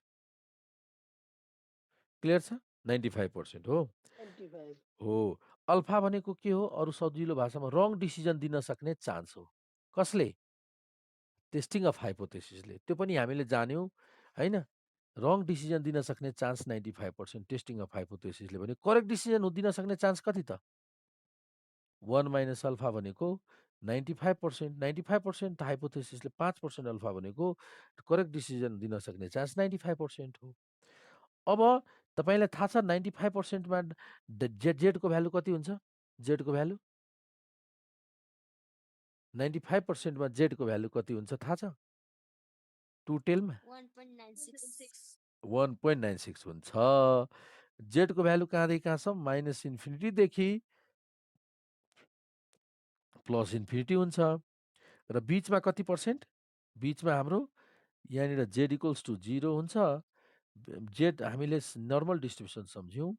क्लियर छ? 95% हो। 95 हो। अल्फा भनेको के हो? अरू सजिलो भाषामा रङ डिसिजन दिन सक्ने चान्स हो। कसले? टेस्टिङ अफ हाइपोथेसिसले। त्यो पनि हामीले जान्यौँ होइन। रङ डिसिजन दिन सक्ने चान्स 95% टेस्टिङ अफ हाइपोथेसिसले भने करेक्ट डिसिजन दिन सक्ने चान्स कति त? 1 माइनस अल्फा भनेको 95%। 95% त हाइपोथेसिसले 5% अल्फा भनेको करेक्ट डिसिजन दिन सक्ने चान्स 95% हो। अब तपाईँलाई थाहा छ 95%मा जेडको भ्यालु कति हुन्छ? जेडको भ्यालु 95%मा जेडको भ्यालु कति हुन्छ थाहा छ? 2 टेलमा 1.96 1.96 हुन्छ। जेडको भ्यालु कहाँदेखि कहाँसम्म? माइनस इन्फिनिटीदेखि प्लस इन्फिनिटी हुन्छ। र बिचमा कति पर्सेन्ट? बिचमा हाम्रो यहाँनिर जेड इक्वल्स टु 0 हुन्छ। जेड हामीले नर्मल डिस्ट्रिब्युसन सम्झ्यौँ।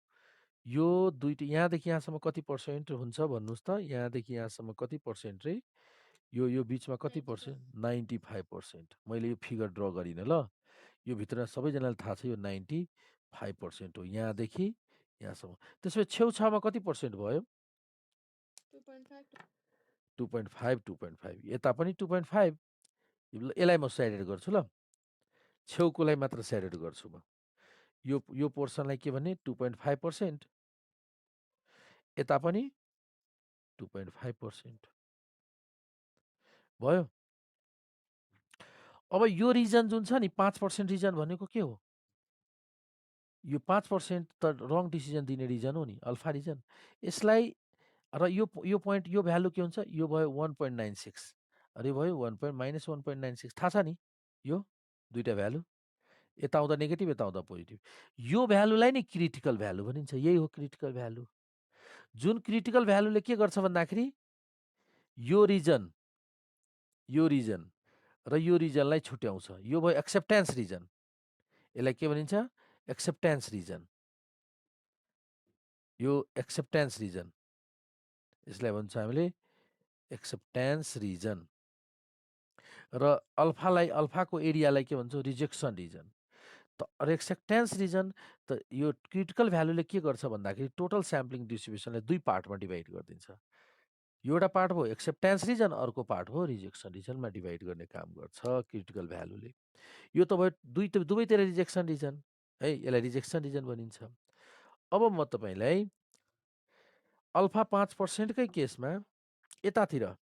यो दुईटी यहाँदेखि यहाँसम्म कति पर्सेन्ट हुन्छ भन्नुहोस् त? यहाँदेखि यहाँसम्म कति पर्सेन्ट रे? यो बिचमा कति 95 पर्सेन्ट? 95%। मैले यो फिगर ड्र गरिनँ ल। यो भित्र सबैजनालाई थाहा छ यो 95% हो यहाँदेखि यहाँसम्म। त्यसपछि छेउछाउमा कति पर्सेन्ट भयो? 2.5 2.5 2.5 यता पनि 2.5। यसलाई म स्याडेड गर्छु ल, छेउकोलाई मात्र स्याडेड गर्छु म। यो पोर्सनलाई के भने 2.5%, यता पनि 2.5% भयो। अब यो रिजन जुन छ नि 5% रिजन भनेको के हो? यो 5% त रङ डिसिजन दिने रिजन हो नि, अल्फा रिजन। यसलाई र यो पोइन्ट यो भ्यालु के हुन्छ? यो भयो 1.96 र यो भयो -1.96 थाहा छ नि यो दुईटा भ्यालु। यता आउँदा नेगेटिभ, यता आउँदा पोजिटिभ। यो भ्यालुलाई नै क्रिटिकल भ्यालु भनिन्छ। यही हो क्रिटिकल भ्यालु। जुन क्रिटिकल भ्यालुले के गर्छ भन्दाखेरि यो रिजन र यो रिजनलाई छुट्याउँछ। यो भयो एक्सेप्टेन्स रिजन। यसलाई के भनिन्छ? Acceptance region. यो एक्सेप्टेन्स रिजन, यसलाई भन्छ हामीले एक्सेप्टेन्स रिजन। र अल्फाको एरियालाई के भन्छौँ? Rejection region. त एक्सेप्टेन्स रिजन त यो क्रिटिकल भ्यालुले के गर्छ भन्दाखेरि टोटल स्याम्पलिङ डिस्ट्रिब्युसनलाई दुई पार्टमा डिभाइड गरिदिन्छ। एउटा पार्ट भयो एक्सेप्टेन्स रिजन, अर्को पार्ट हो रिजेक्सन रिजनमा डिभाइड गर्ने काम गर्छ क्रिटिकल भ्यालुले। यो त भयो दुवैतिर रिजेक्सन रिजन है, यसलाई रिजेक्सन रिजन भनिन्छ। अब म तपाईँलाई अल्फा 5%कै केसमा यतातिर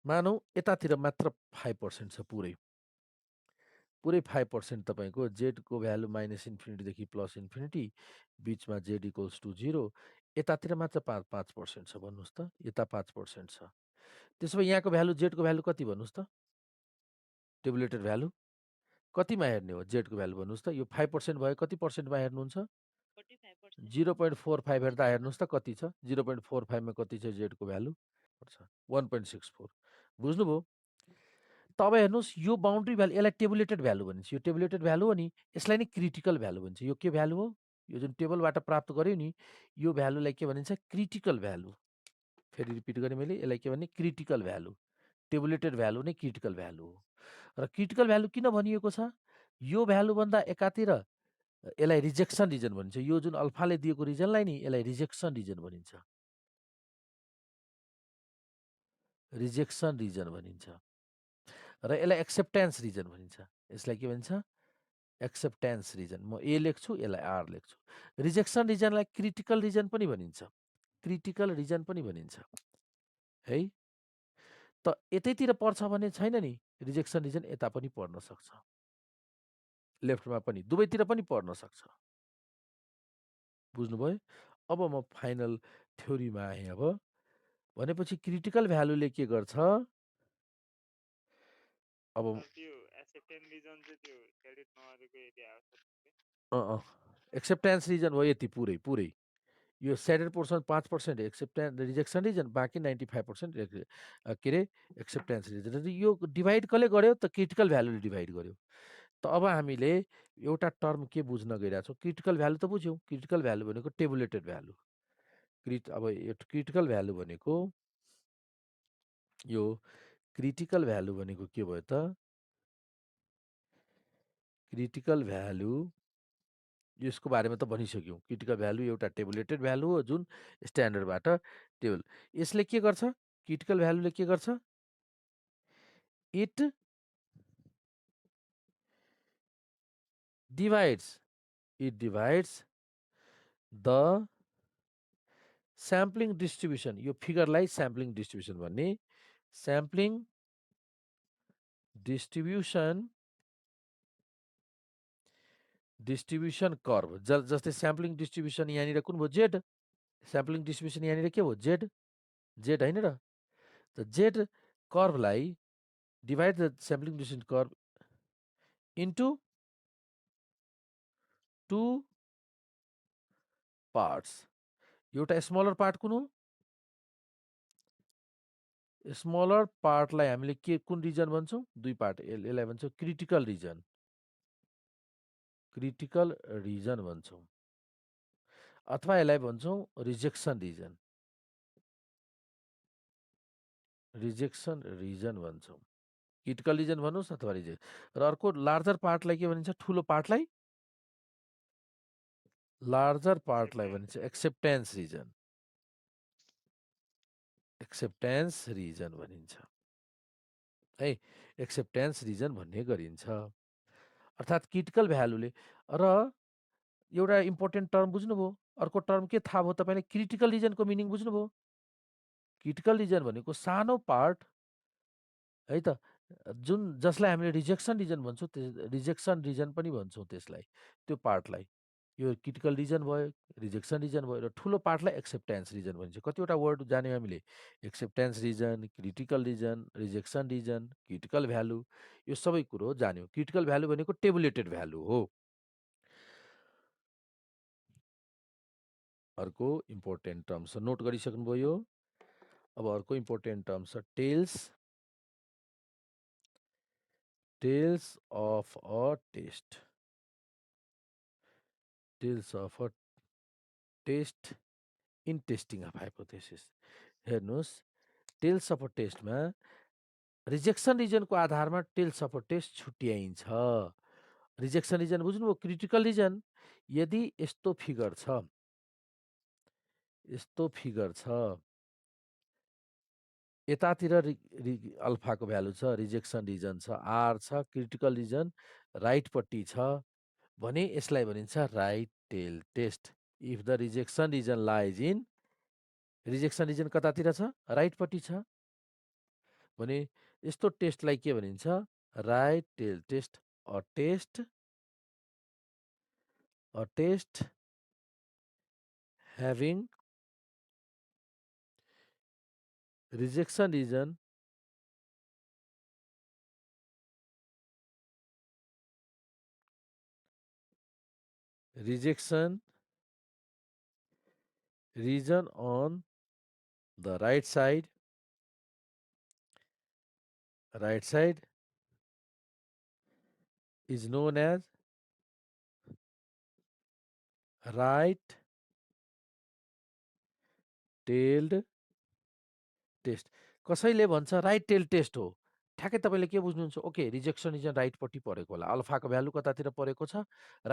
मानौँ यतातिर मात्र 5% छ, पुरै 5% तपाईँको जेडको भ्यालु माइनस इन्फिनिटीदेखि प्लस इन्फिनिटी, बिचमा जेड इक्वल्स टु 0, यतातिर मात्र 5% छ भन्नुहोस् त, यता 5% छ। त्यसो भए यहाँको भ्यालु जेडको भ्यालु कति भन्नुहोस् त? टेबुलेटेड भ्यालु कतिमा हेर्ने हो? जेडको भ्यालु भन्नुहोस् त। यो 5% भयो, कति पर्सेन्टमा हेर्नुहुन्छ? 0.45 हेर्दा हेर्नुहोस् त कति छ? 0.45मा कति छ जेडको भ्यालु? 1.64। बुझ्नुभयो? तब हेर्नुहोस् यो बाउन्ड्री भ्यालु, यसलाई टेबुलेटेड भ्यालु भनिन्छ। यो टेबुलेटेड भ्यालु हो नि, यसलाई नै क्रिटिकल भ्यालु भन्छ। यो के भ्यालु हो? यो जुन टेबलबाट प्राप्त गर्यो नि, यो भ्यालुलाई के भनिन्छ? Critical value. फेरि रिपिट गरेँ मैले, यसलाई के भन्ने? Critical value. टेबुलेटेड भ्यालु नै क्रिटिकल भ्यालु हो। र क्रिटिकल भ्यालु किन भनिएको छ? यो भ्यालुभन्दा एकातिर यसलाई रिजेक्सन रिजन भनिन्छ। यो जुन अल्फाले दिएको रिजनलाई नि यसलाई रिजेक्सन रिजन भनिन्छ। रिजेक्सन रिजन भनिन्छ। र यसलाई एक्सेप्टेन्स रिजन भनिन्छ। यसलाई के भनिन्छ? Acceptance region. म ए लेख्छु, यसलाई आर लेख्छु। रिजेक्सन रिजनलाई क्रिटिकल रिजन पनि भनिन्छ। क्रिटिकल रिजन पनि भनिन्छ है। त यतैतिर पर्छ भने छैन नि, रिजेक्सन रिजन यता पनि पर्न सक्छ, लेफ्टमा पनि, दुवैतिर पनि पर्न सक्छ। बुझ्नुभयो? अब म फाइनल थ्योरीमा आएँ अब। भनेपछि क्रिटिकल भ्यालुले के गर्छ? अब त्यो एक्सेप्टेन्स रिजन चाहिँ त्यो क्रेडिट नगरेको एरिया एक्सेप्टेन्स रिजन हो यति पुरै। यो सेडेड पोर्सन 5% रिजेक्सन रिजन, बाँकी 95% के अरे एक्सेप्टेन्स रिजन। यो डिभाइड कसले गर्यो? त क्रिटिकल भ्यालुले डिभाइड गर्यो। त अब हामीले एउटा टर्म के बुझ्न गइरहेछौँ? क्रिटिकल भ्यालु त बुझ्यौँ। क्रिटिकल भ्यालु भनेको टेबुलेटेड भ्यालु। अब यो क्रिटिकल भ्यालु भनेको, यो क्रिटिकल भ्यालु भनेको के भयो त? क्रिटिकल भ्यालु यसको बारेमा त भनिसक्यौँ। क्रिटिकल भ्यालु एउटा टेबुलेटेड भ्यालु हो जुन स्ट्यान्डर्डबाट टेबल। यसले के गर्छ? क्रिटिकल भ्यालुले के गर्छ? It divides the sampling distribution. यो फिगरलाई स्याम्पलिङ डिस्ट्रिब्युसन भन्ने। Sampling distribution curve. जस्तै स्याम्पलिङ डिस्ट्रिब्युसन यहाँनिर कुन भयो? जेड। स्याम्पलिङ डिस्ट्रिब्युसन यहाँनिर के भयो? जेड होइन र? त जेड कर्भलाई divide the sampling distribution curve into 2 parts. एउटा स्मलर पार्ट कुन हो? स्मलर पार्टलाई हामीले के कुन रिजन भन्छौँ? 2 पार्ट। यसलाई भन्छौँ क्रिटिकल रिजन। क्रिटिकल रिजन भन्छौँ, अथवा यसलाई भन्छौँ रिजेक्सन रिजन। रिजेक्सन रिजन भन्छौँ। क्रिटिकल रिजन भन्नुहोस् अथवा रिजेक्ट। र अर्को लार्जर पार्टलाई के भनिन्छ? ठुलो पार्टलाई भनिन्छ एक्सेप्टेन्स रिजन। एक्सेप्टेन्स रिजन भनिन्छ है। एक्सेप्टेन्स रिजन भन्ने गरिन्छ। अर्थात् क्रिटिकल भ्यालुले। र एउटा इम्पोर्टेन्ट टर्म बुझ्नुभयो? अर्को टर्म के थाहा भयो तपाईँले? क्रिटिकल रिजनको मिनिङ बुझ्नुभयो? क्रिटिकल रिजन भनेको सानो पार्ट है त, जसलाई हामीले रिजेक्सन रिजन भन्छौँ। रिजेक्सन रिजन पनि भन्छौँ त्यसलाई, त्यो पार्टलाई। यो क्रिटिकल रिजन भयो, रिजेक्सन रिजन भयो। र ठुलो पार्टलाई एक्सेप्टेन्स रिजन भन्छ। कतिवटा वर्ड जान्यौँ हामीले? Acceptance region, critical region, rejection region, critical value, यो सबै कुरो जान्यौँ। क्रिटिकल भ्यालु भनेको टेबुलेटेड भ्यालु हो। अर्को इम्पोर्टेन्ट टर्म छ, नोट गरिसक्नुभयो? अब अर्को इम्पोर्टेन्ट टर्म छ tails of a test. Tails of a test in testing of hypothesis. हेर्नुहोस्, टेल्स अफ अ टेस्टमा रिजेक्सन रिजनको आधारमा टेल्स अफ अ टेस्ट छुट्याइन्छ। रिजेक्सन रिजन बुझ्नुभयो? Critical region. यदि यस्तो फिगर छ, यतातिर अल्फाको भ्यालु छ, रिजेक्सन रिजन छ, आर छ, क्रिटिकल रिजन राइटपट्टि छ भने यसलाई भनिन्छ right tail test. If the rejection region lies in, rejection region कतातिर छ? राइटपट्टि छ भने यस्तो टेस्टलाई के भनिन्छ? Right tail test. A test having rejection region on the right side is known as right tailed test कसैले भन्छ राइट टेल टेस्ट हो ठ्याक्कै तपाईँले के बुझ्नुहुन्छ ओके रिजेक्सन रिजन राइटपट्टि परेको होला अल्फाको भ्यालु कतातिर परेको छ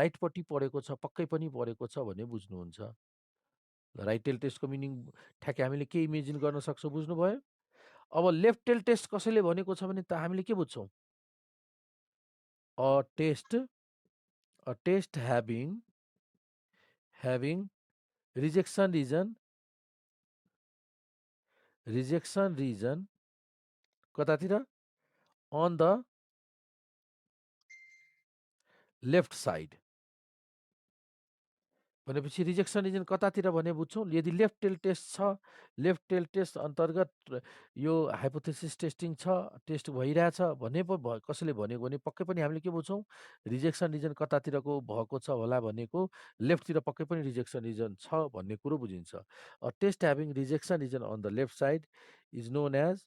राइटपट्टि परेको छ पक्कै पनि परेको छ भन्ने बुझ्नुहुन्छ राइट टेल टेस्टको मिनिङ ठ्याक्कै हामीले के इमेजिन गर्न सक्छौँ बुझ्नुभयो अब लेफ्ट टेल टेस्ट कसैले भनेको छ भने त हामीले के बुझ्छौँ a test having rejection region कतातिर on the left side भनेपछि रिजेक्सन रिजन कतातिर भने बुझ्छौँ यदि लेफ्ट टेल टेस्ट छ लेफ्ट टेल टेस्ट अन्तर्गत यो हाइपोथेसिस टेस्टिङ छ टेस्ट भइरहेछ भने पो कसैले भन्यो भने पक्कै पनि हामीले के बुझ्छौँ रिजेक्सन रिजन कतातिरको भएको छ होला भनेको लेफ्टतिर पक्कै पनि रिजेक्सन रिजन छ भन्ने कुरो बुझिन्छ a test having rejection region on the left side is known as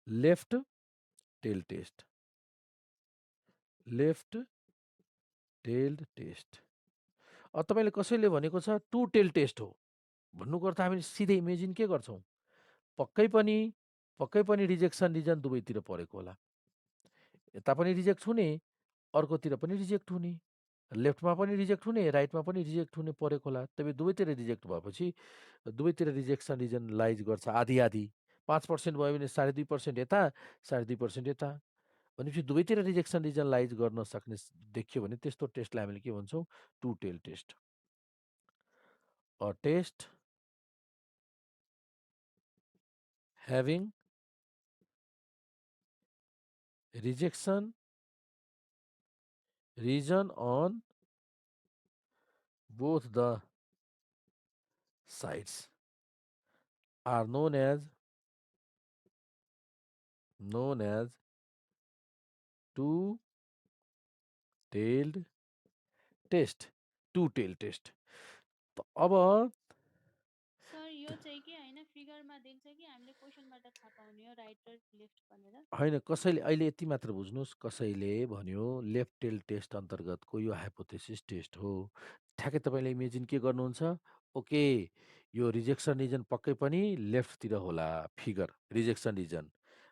left tail test left tailed test तपाईँले कसैले भनेको छ टु टेल टेस्ट हो भन्नुको अर्थ हामीले सिधै इमेजिन के गर्छौँ पक्कै पनि रिजेक्सन रिजन दुवैतिर परेको होला यता पनि रिजेक्ट हुने अर्कोतिर पनि रिजेक्ट हुने लेफ्टमा पनि रिजेक्ट हुने राइटमा पनि रिजेक्ट हुने परेको होला तब दुवैतिर रिजेक्ट भएपछि दुवैतिर रिजेक्सन रिजन लाइज गर्छ आधी आधी 5% भयो भने 2.5% यता 2.5% यता भनेपछि दुवैतिर रिजेक्सन रिजन लाइज गर्न सक्ने देखियो भने त्यस्तो टेस्टलाई हामीले के भन्छौँ two tail test a test having rejection region on both the sides are known as two tailed test two tail test अब सर यो चाहिँ के हैन फिगरमा दिन्छ कि हामीले क्वेशनबाट थाहा पाउने हो राइट र लेफ्ट भनेर होइन कसैले अहिले यति मात्र बुझ्नुहोस् कसैले भन्यो लेफ्ट टेल टेस्ट अन्तर्गतको यो हाइपोथेसिस टेस्ट हो ठ्याक्कै तपाईँले इमेजिन के गर्नुहुन्छ ओके यो रिजेक्सन रिजन पक्कै पनि लेफ्टतिर होला फिगर रिजेक्सन रिजन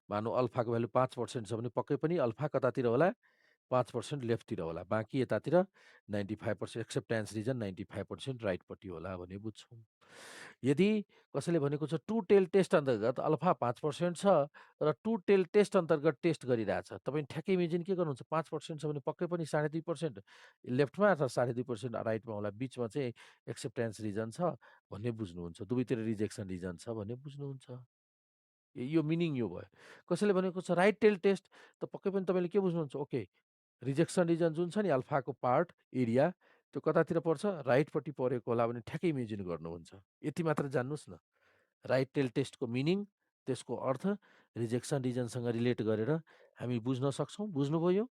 मानौ अल्फाको भ्यालु 5% छ भने पक्कै पनि अल्फा कतातिर होला 5% लेफ्टतिर होला बाँकी यतातिर 95% एक्सेप्टेन्स रिजन 95% राइटपट्टि होला भने बुझ्छौँ यदि कसैले भनेको छ टु टेल टेस्ट अन्तर्गत अल्फा 5% छ र टु टेल टेस्ट अन्तर्गत टेस्ट गरिरहेछ तपाईँ ठ्याक्कै इमेजिन के गर्नुहुन्छ 5% छ भने पक्कै पनि 2.5% लेफ्टमा अथवा 2.5% राइटमा होला बिचमा चाहिँ एक्सेप्टेन्स रिजन छ भन्ने बुझ्नुहुन्छ दुवैतिर रिजेक्सन रिजन छ भन्ने बुझ्नुहुन्छ यो मिनिङ यो भयो कसैले भनेको छ राइट टेल टेस्ट त पक्कै पनि तपाईँले के बुझ्नुहुन्छ ओके रिजेक्सन रिजन जुन छ नि अल्फाको पार्ट एरिया त्यो कतातिर पर्छ राइटपट्टि परेको होला भने ठ्याक्कै इमेजिन गर्नुहुन्छ यति मात्र जान्नुहोस् न राइट टेल टेस्टको मिनिङ त्यसको अर्थ रिजेक्सन रिजनसँग रिलेट गरेर हामी बुझ्न सक्छौँ बुझ्नुभयो यो?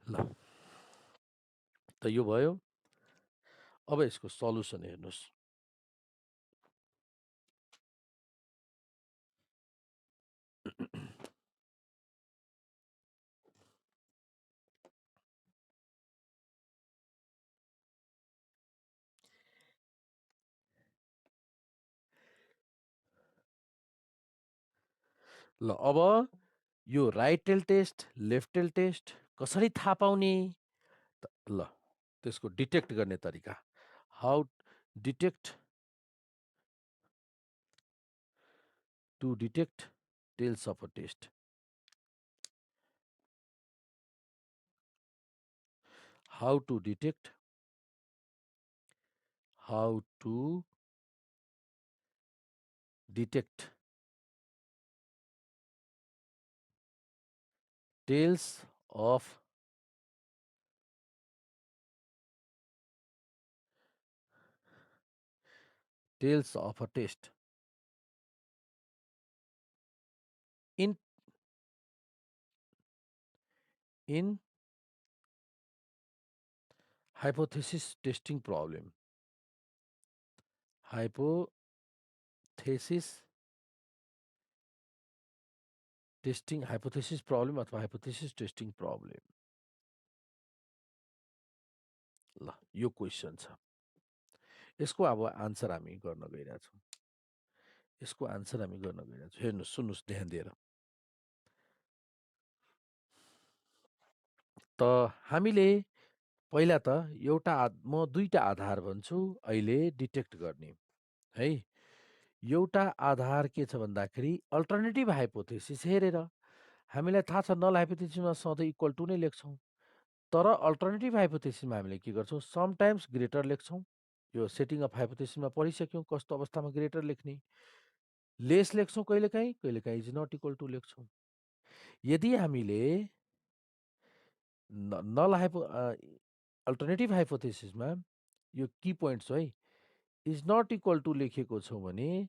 ल त यो भयो अब यसको सल्युसन हेर्नुहोस् ल अब यो right tail test left tail test कसरी थाहा पाउने ल त्यसको डिटेक्ट गर्ने तरिका how detect to detect tails of a test how to detect how to detect tails of tails of a test in in hypothesis testing problem. Hypothesis hypothesis problem अथवा hypothesis testing problem. ल यो question छ। यसको अब answer हामी गर्न गइरहेछौँ। हेर्नुहोस्, सुन्नुहोस् ध्यान दिएर। त हामीले पहिला त म दुईटा आधार भन्छु अहिले डिटेक्ट गर्ने है। एउटा आधार के छ भन्दाखेरि अल्टरनेटिभ हाइपोथेसिस हेरेर हामीलाई थाहा छ नल हाइपोथेसिसमा सधैँ इक्वल टु नै लेख्छौँ, तर अल्टरनेटिभ हाइपोथेसिसमा हामीले के गर्छौँ, समटाइम्स ग्रेटर लेख्छौँ। यो सेटिङ अफ हाइपोथेसिसमा पढिसक्यौँ कस्तो अवस्थामा ग्रेटर लेख्ने, लेस लेख्छौँ कहिलेकाहीँ इज नट इक्वल टु लेख्छौँ। यदि हामीले नल अल्टरनेटिभ हाइपोथेसिसमा यो की पोइन्ट्स है, इज नट इक्वल टु लेखेको छौँ भने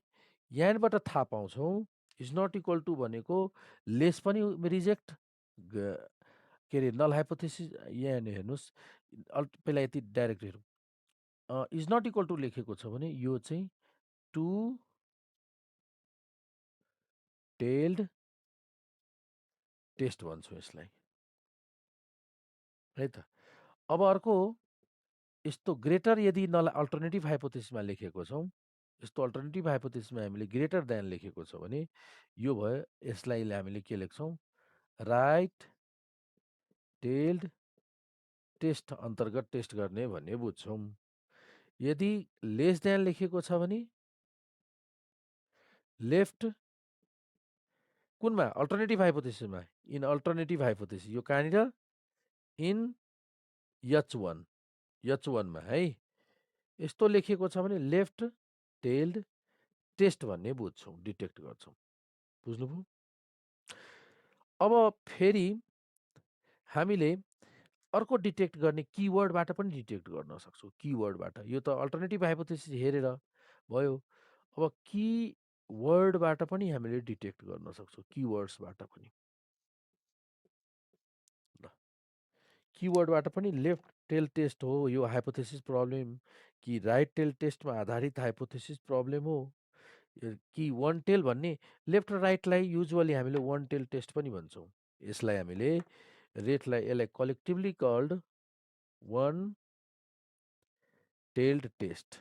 यहाँबाट थाहा पाउँछौँ इज नट इक्वल टु भनेको लेस पनि रिजेक्ट, के अरे नल हाइपोथेसिस। यहाँ हेर्नुहोस्, पहिला यति डाइरेक्ट हेरौँ। इज नट इक्वल टु लेखेको छ भने यो चाहिँ टु टेल्ड टेस्ट भन्छौँ यसलाई, है त। अब अर्को, यस्तो ग्रेटर यदि नल अल्टरनेटिभ हाइपोथेसिसमा लेखेको छौँ, यस्तो अल्टरनेटिभ हाइपोथेसिसमा हामीले ग्रेटर देन लेखेको छ भने यो भयो, यसलाई हामीले के लेख्छौँ, राइट टेल्ड टेस्ट अन्तर्गत टेस्ट गर्ने भन्ने बुझ्छौँ। यदि लेस देन लेखेको छ भने लेफ्ट कुनमा, अल्टरनेटिभ हाइपोथेसिसमा, इन अल्टरनेटिभ हाइपोथेसिस, यो कहाँनिर, इन H1 मा है, यस्तो लेखेको छ भने लेफ्ट टेल्ड टेस्ट भन्ने बुझ्छौँ, डिटेक्ट गर्छौँ। बुझ्नुभयो? अब फेरि हामीले अर्को डिटेक्ट गर्ने किवर्डबाट पनि डिटेक्ट गर्न सक्छौँ। किवर्डबाट, यो त अल्टरनेटिभ हाइपोथेसिस हेरेर भयो। अब किवर्डबाट पनि हामीले डिटेक्ट गर्न सक्छौँ, किवर्ड्सबाट पनि। ल, किवर्डबाट पनि लेफ्ट टेल टेस्ट हो यो हाइपोथेसिस प्रब्लम कि राइट टेल टेस्टमा आधारित हाइपोथेसिस प्रब्लम हो कि वान टेल भन्ने, लेफ्ट र राइटलाई युजुअली हामीले वान टेल टेस्ट पनि भन्छौँ। यसलाई हामीले यसलाई collectively called one tailed test.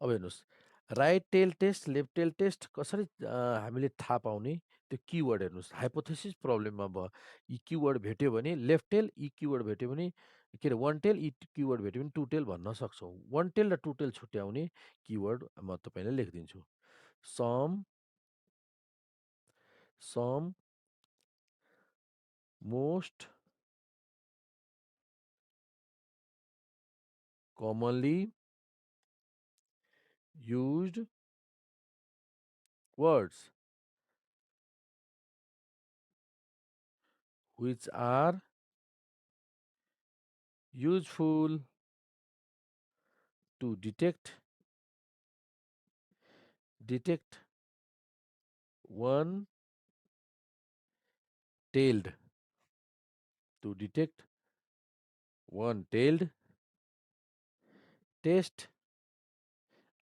अब हेर्नुहोस्, right tail test, left tail test कसरी हामीले थाहा पाउने, त्यो किवर्ड हेर्नुहोस्। हाइपोथेसिस प्रब्लममा भयो, यी किवर्ड भेट्यो भने लेफ्ट टेल, यी किवर्ड भेट्यो भने, के अरे वान टेल, यी किवर्ड भेट्यो भने टु टेल भन्न सक्छौँ। वान टेल र टु टेल छुट्याउने किवर्ड म तपाईँलाई लेखिदिन्छु। Some most commonly used words which are useful to detect one tailed, to detect one tailed test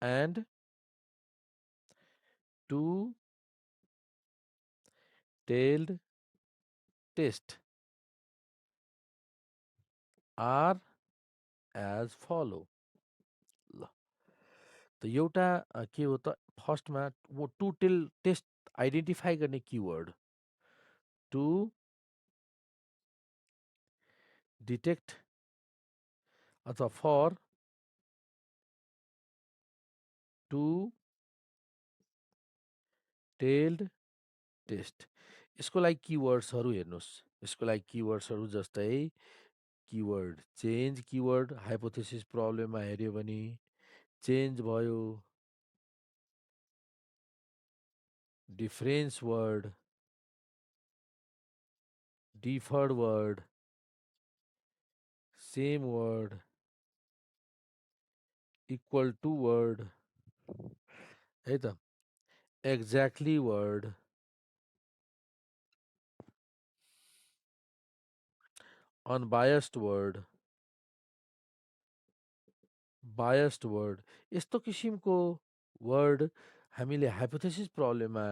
and two tailed test are as follow. ल, त एउटा के हो त, फर्स्टमा वो टु टेल टेस्ट आइडेन्टिफाई गर्ने किवर्ड, टु डिटेक्ट अथवा फर टु टेल्ड टेस्ट। यसको लागि किवर्ड्सहरू हेर्नुहोस्। यसको लागि किवर्ड्सहरू जस्तै किवर्ड चेन्ज, किवर्ड हाइपोथेसिस प्रब्लममा हेऱ्यो भने चेन्ज भयो, difference word, differed word, same word, equal to word है त exactly word unbiased word biased word यस्तो किसिमको वर्ड हामीले हाइपोथेसिस प्रब्लममा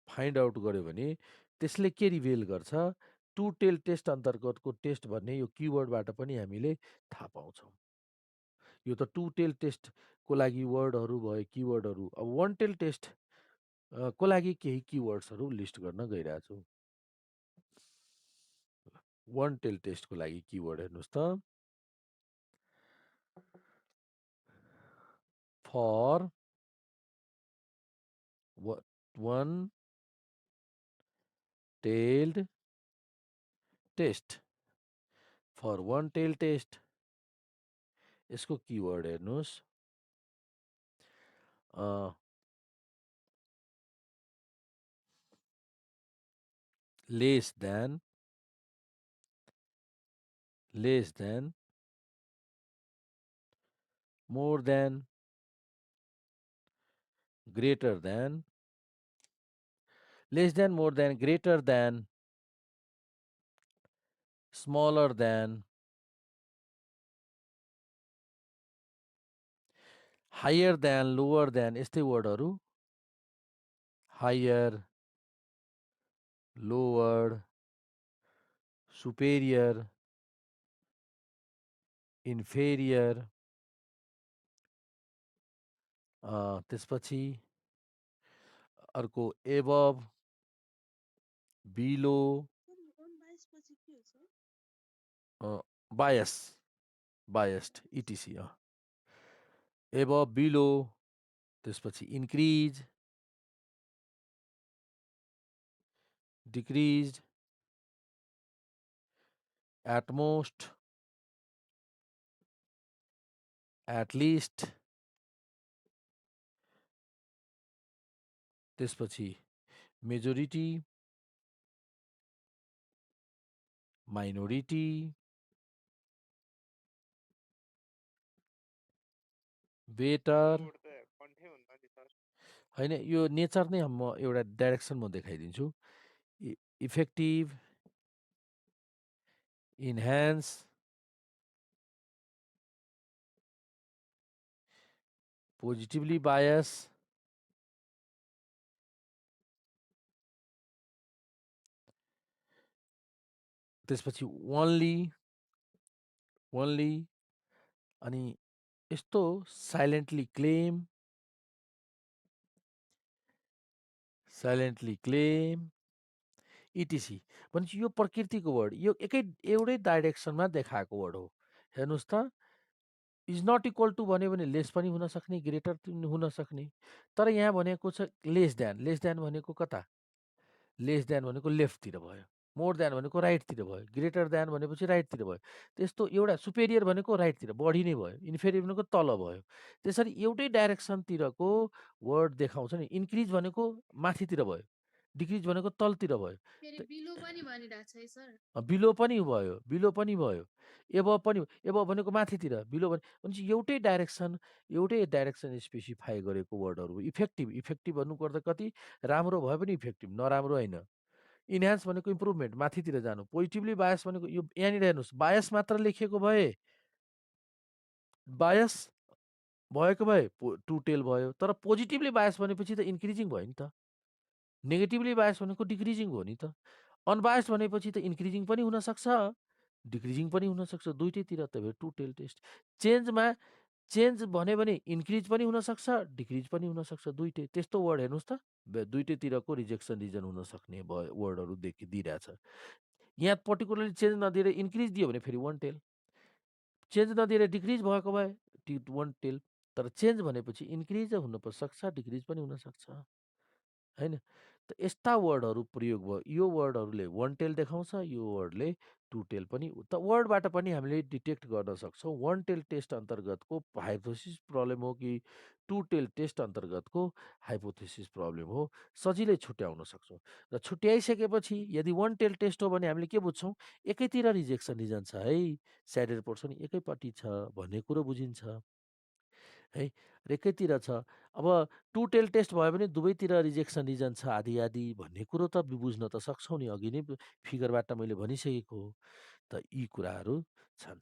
फाइन्ड आउट गर्यो भने त्यसले के रिभिल गर्छ टु टेल टेस्ट अन्तर्गतको टेस्ट भन्ने यो किवर्डबाट पनि हामीले थाहा पाउँछौँ यो त टु टेल टेस्टको लागि वर्डहरू भयो किवर्डहरू अब वान टेल टेस्ट को लागि केही किवर्ड्सहरू लिस्ट गर्न गइरहेको छु वान टेल टेस्टको लागि किवर्ड हेर्नुहोस् त for one tailed test for one tail test यसको किवर्ड हेर्नुहोस् less than more than greater than less than more than greater than smaller than higher than lower than यस्तै वर्डहरू हायर लोवर सुपेरियर इन्फेरियर त्यसपछि अर्को above below biased etc above below त्यसपछि increase decrease at most at least त्यसपछि majority minority better code त कन्ठै हुन्न नि सर होइन यो नेचर नै म एउटा डाइरेक्सन म देखाइदिन्छु इफेक्टिभ इन्हान्स पोजिटिभली बायस त्यसपछि ओन्ली अनि यस्तो साइलेन्टली क्लेम इटिसी भनेपछि यो प्रकृतिको वर्ड यो एउटै डाइरेक्सनमा देखाएको वर्ड हो हेर्नुहोस् त इज नट इक्वल टु भन्यो भने लेस पनि हुन सक्ने ग्रेटर पनि हुन सक्ने तर यहाँ भनेको छ लेस देन भनेको कता लेस देन भनेको लेफ्टतिर भयो मोर देन भनेको राइटतिर भयो ग्रेटर देन भनेपछि राइटतिर भयो त्यस्तो एउटा सुपेरियर भनेको राइटतिर बढी नै भयो इन्फेरियर भनेको तल भयो त्यसरी एउटै डाइरेक्सनतिरको वर्ड देखाउँछ नि इन्क्रिज भनेको माथितिर भयो डिक्रिज भनेको तलतिर भयो बिलो पनि भयो एबभ भनेको माथितिर बिलो भनेपछि एउटै डाइरेक्सन स्पेसिफाई गरेको वर्डहरू इफेक्टिभ भन्नुपर्दा कति राम्रो भयो पनि इफेक्टिभ नराम्रो होइन इन्हान्स भनेको इम्प्रुभमेन्ट माथितिर जानु पोजिटिभली बायस भनेको यो यहाँनिर हेर्नुहोस् बायस मात्र लेखिएको भए बायस भएको भए टु टेल भयो तर पोजिटिभली बायस भनेपछि त इन्क्रिजिङ भयो नि त नेगेटिभली बायस भनेको डिक्रिजिङ हो नि त अनबायस भनेपछि त इन्क्रिजिङ पनि हुनसक्छ डिक्रिजिङ पनि हुनसक्छ दुइटैतिर त टु टेल टेस्ट चेन्ज भन्यो भने इन्क्रिज पनि हुनसक्छ डिक्रिज पनि हुनसक्छ दुइटै त्यस्तो वर्ड हेर्नुहोस् त दुइटैतिरको रिजेक्सन रिजन हुन सक्ने वर्डहरू दिइरहेछ यहाँ पर्टिकुलरली चेन्ज नदिएर इन्क्रिज दियो भने फेरि वान टेल चेन्ज नदिएर डिक्रिज भएको भए वान टेल तर चेन्ज भनेपछि इन्क्रिज हुन सक्छ डिक्रिज पनि हुनसक्छ होइन त यस्ता वर्डहरू प्रयोग भयो यो वर्डहरूले वान टेल देखाउँछ यो वर्डले टु टेल पनि त वर्डबाट पनि हामीले डिटेक्ट गर्न सक्छौँ वान टेल टेस्ट अन्तर्गतको हाइपोथेसिस प्रब्लम हो कि टु टेल टेस्ट अन्तर्गतको हाइपोथेसिस प्रब्लम हो सजिलै छुट्याउन सक्छौँ र छुट्याइसकेपछि यदि वान टेल टेस्ट हो भने हामीले के बुझ्छौँ एकैतिर रिजेक्सन रिजन छ है स्याडेड पोर्सन एकैपट्टि छ भन्ने कुरो बुझिन्छ है र एकैतिर छ। अब टु टेल टेस्ट भयो भने दुवैतिर रिजेक्सन रिजन छ आधी-आधी भन्ने कुरो त बुझ्न त सक्छौँ नि, अघि नै फिगरबाट मैले भनिसकेको हो। त यी कुराहरू छन्।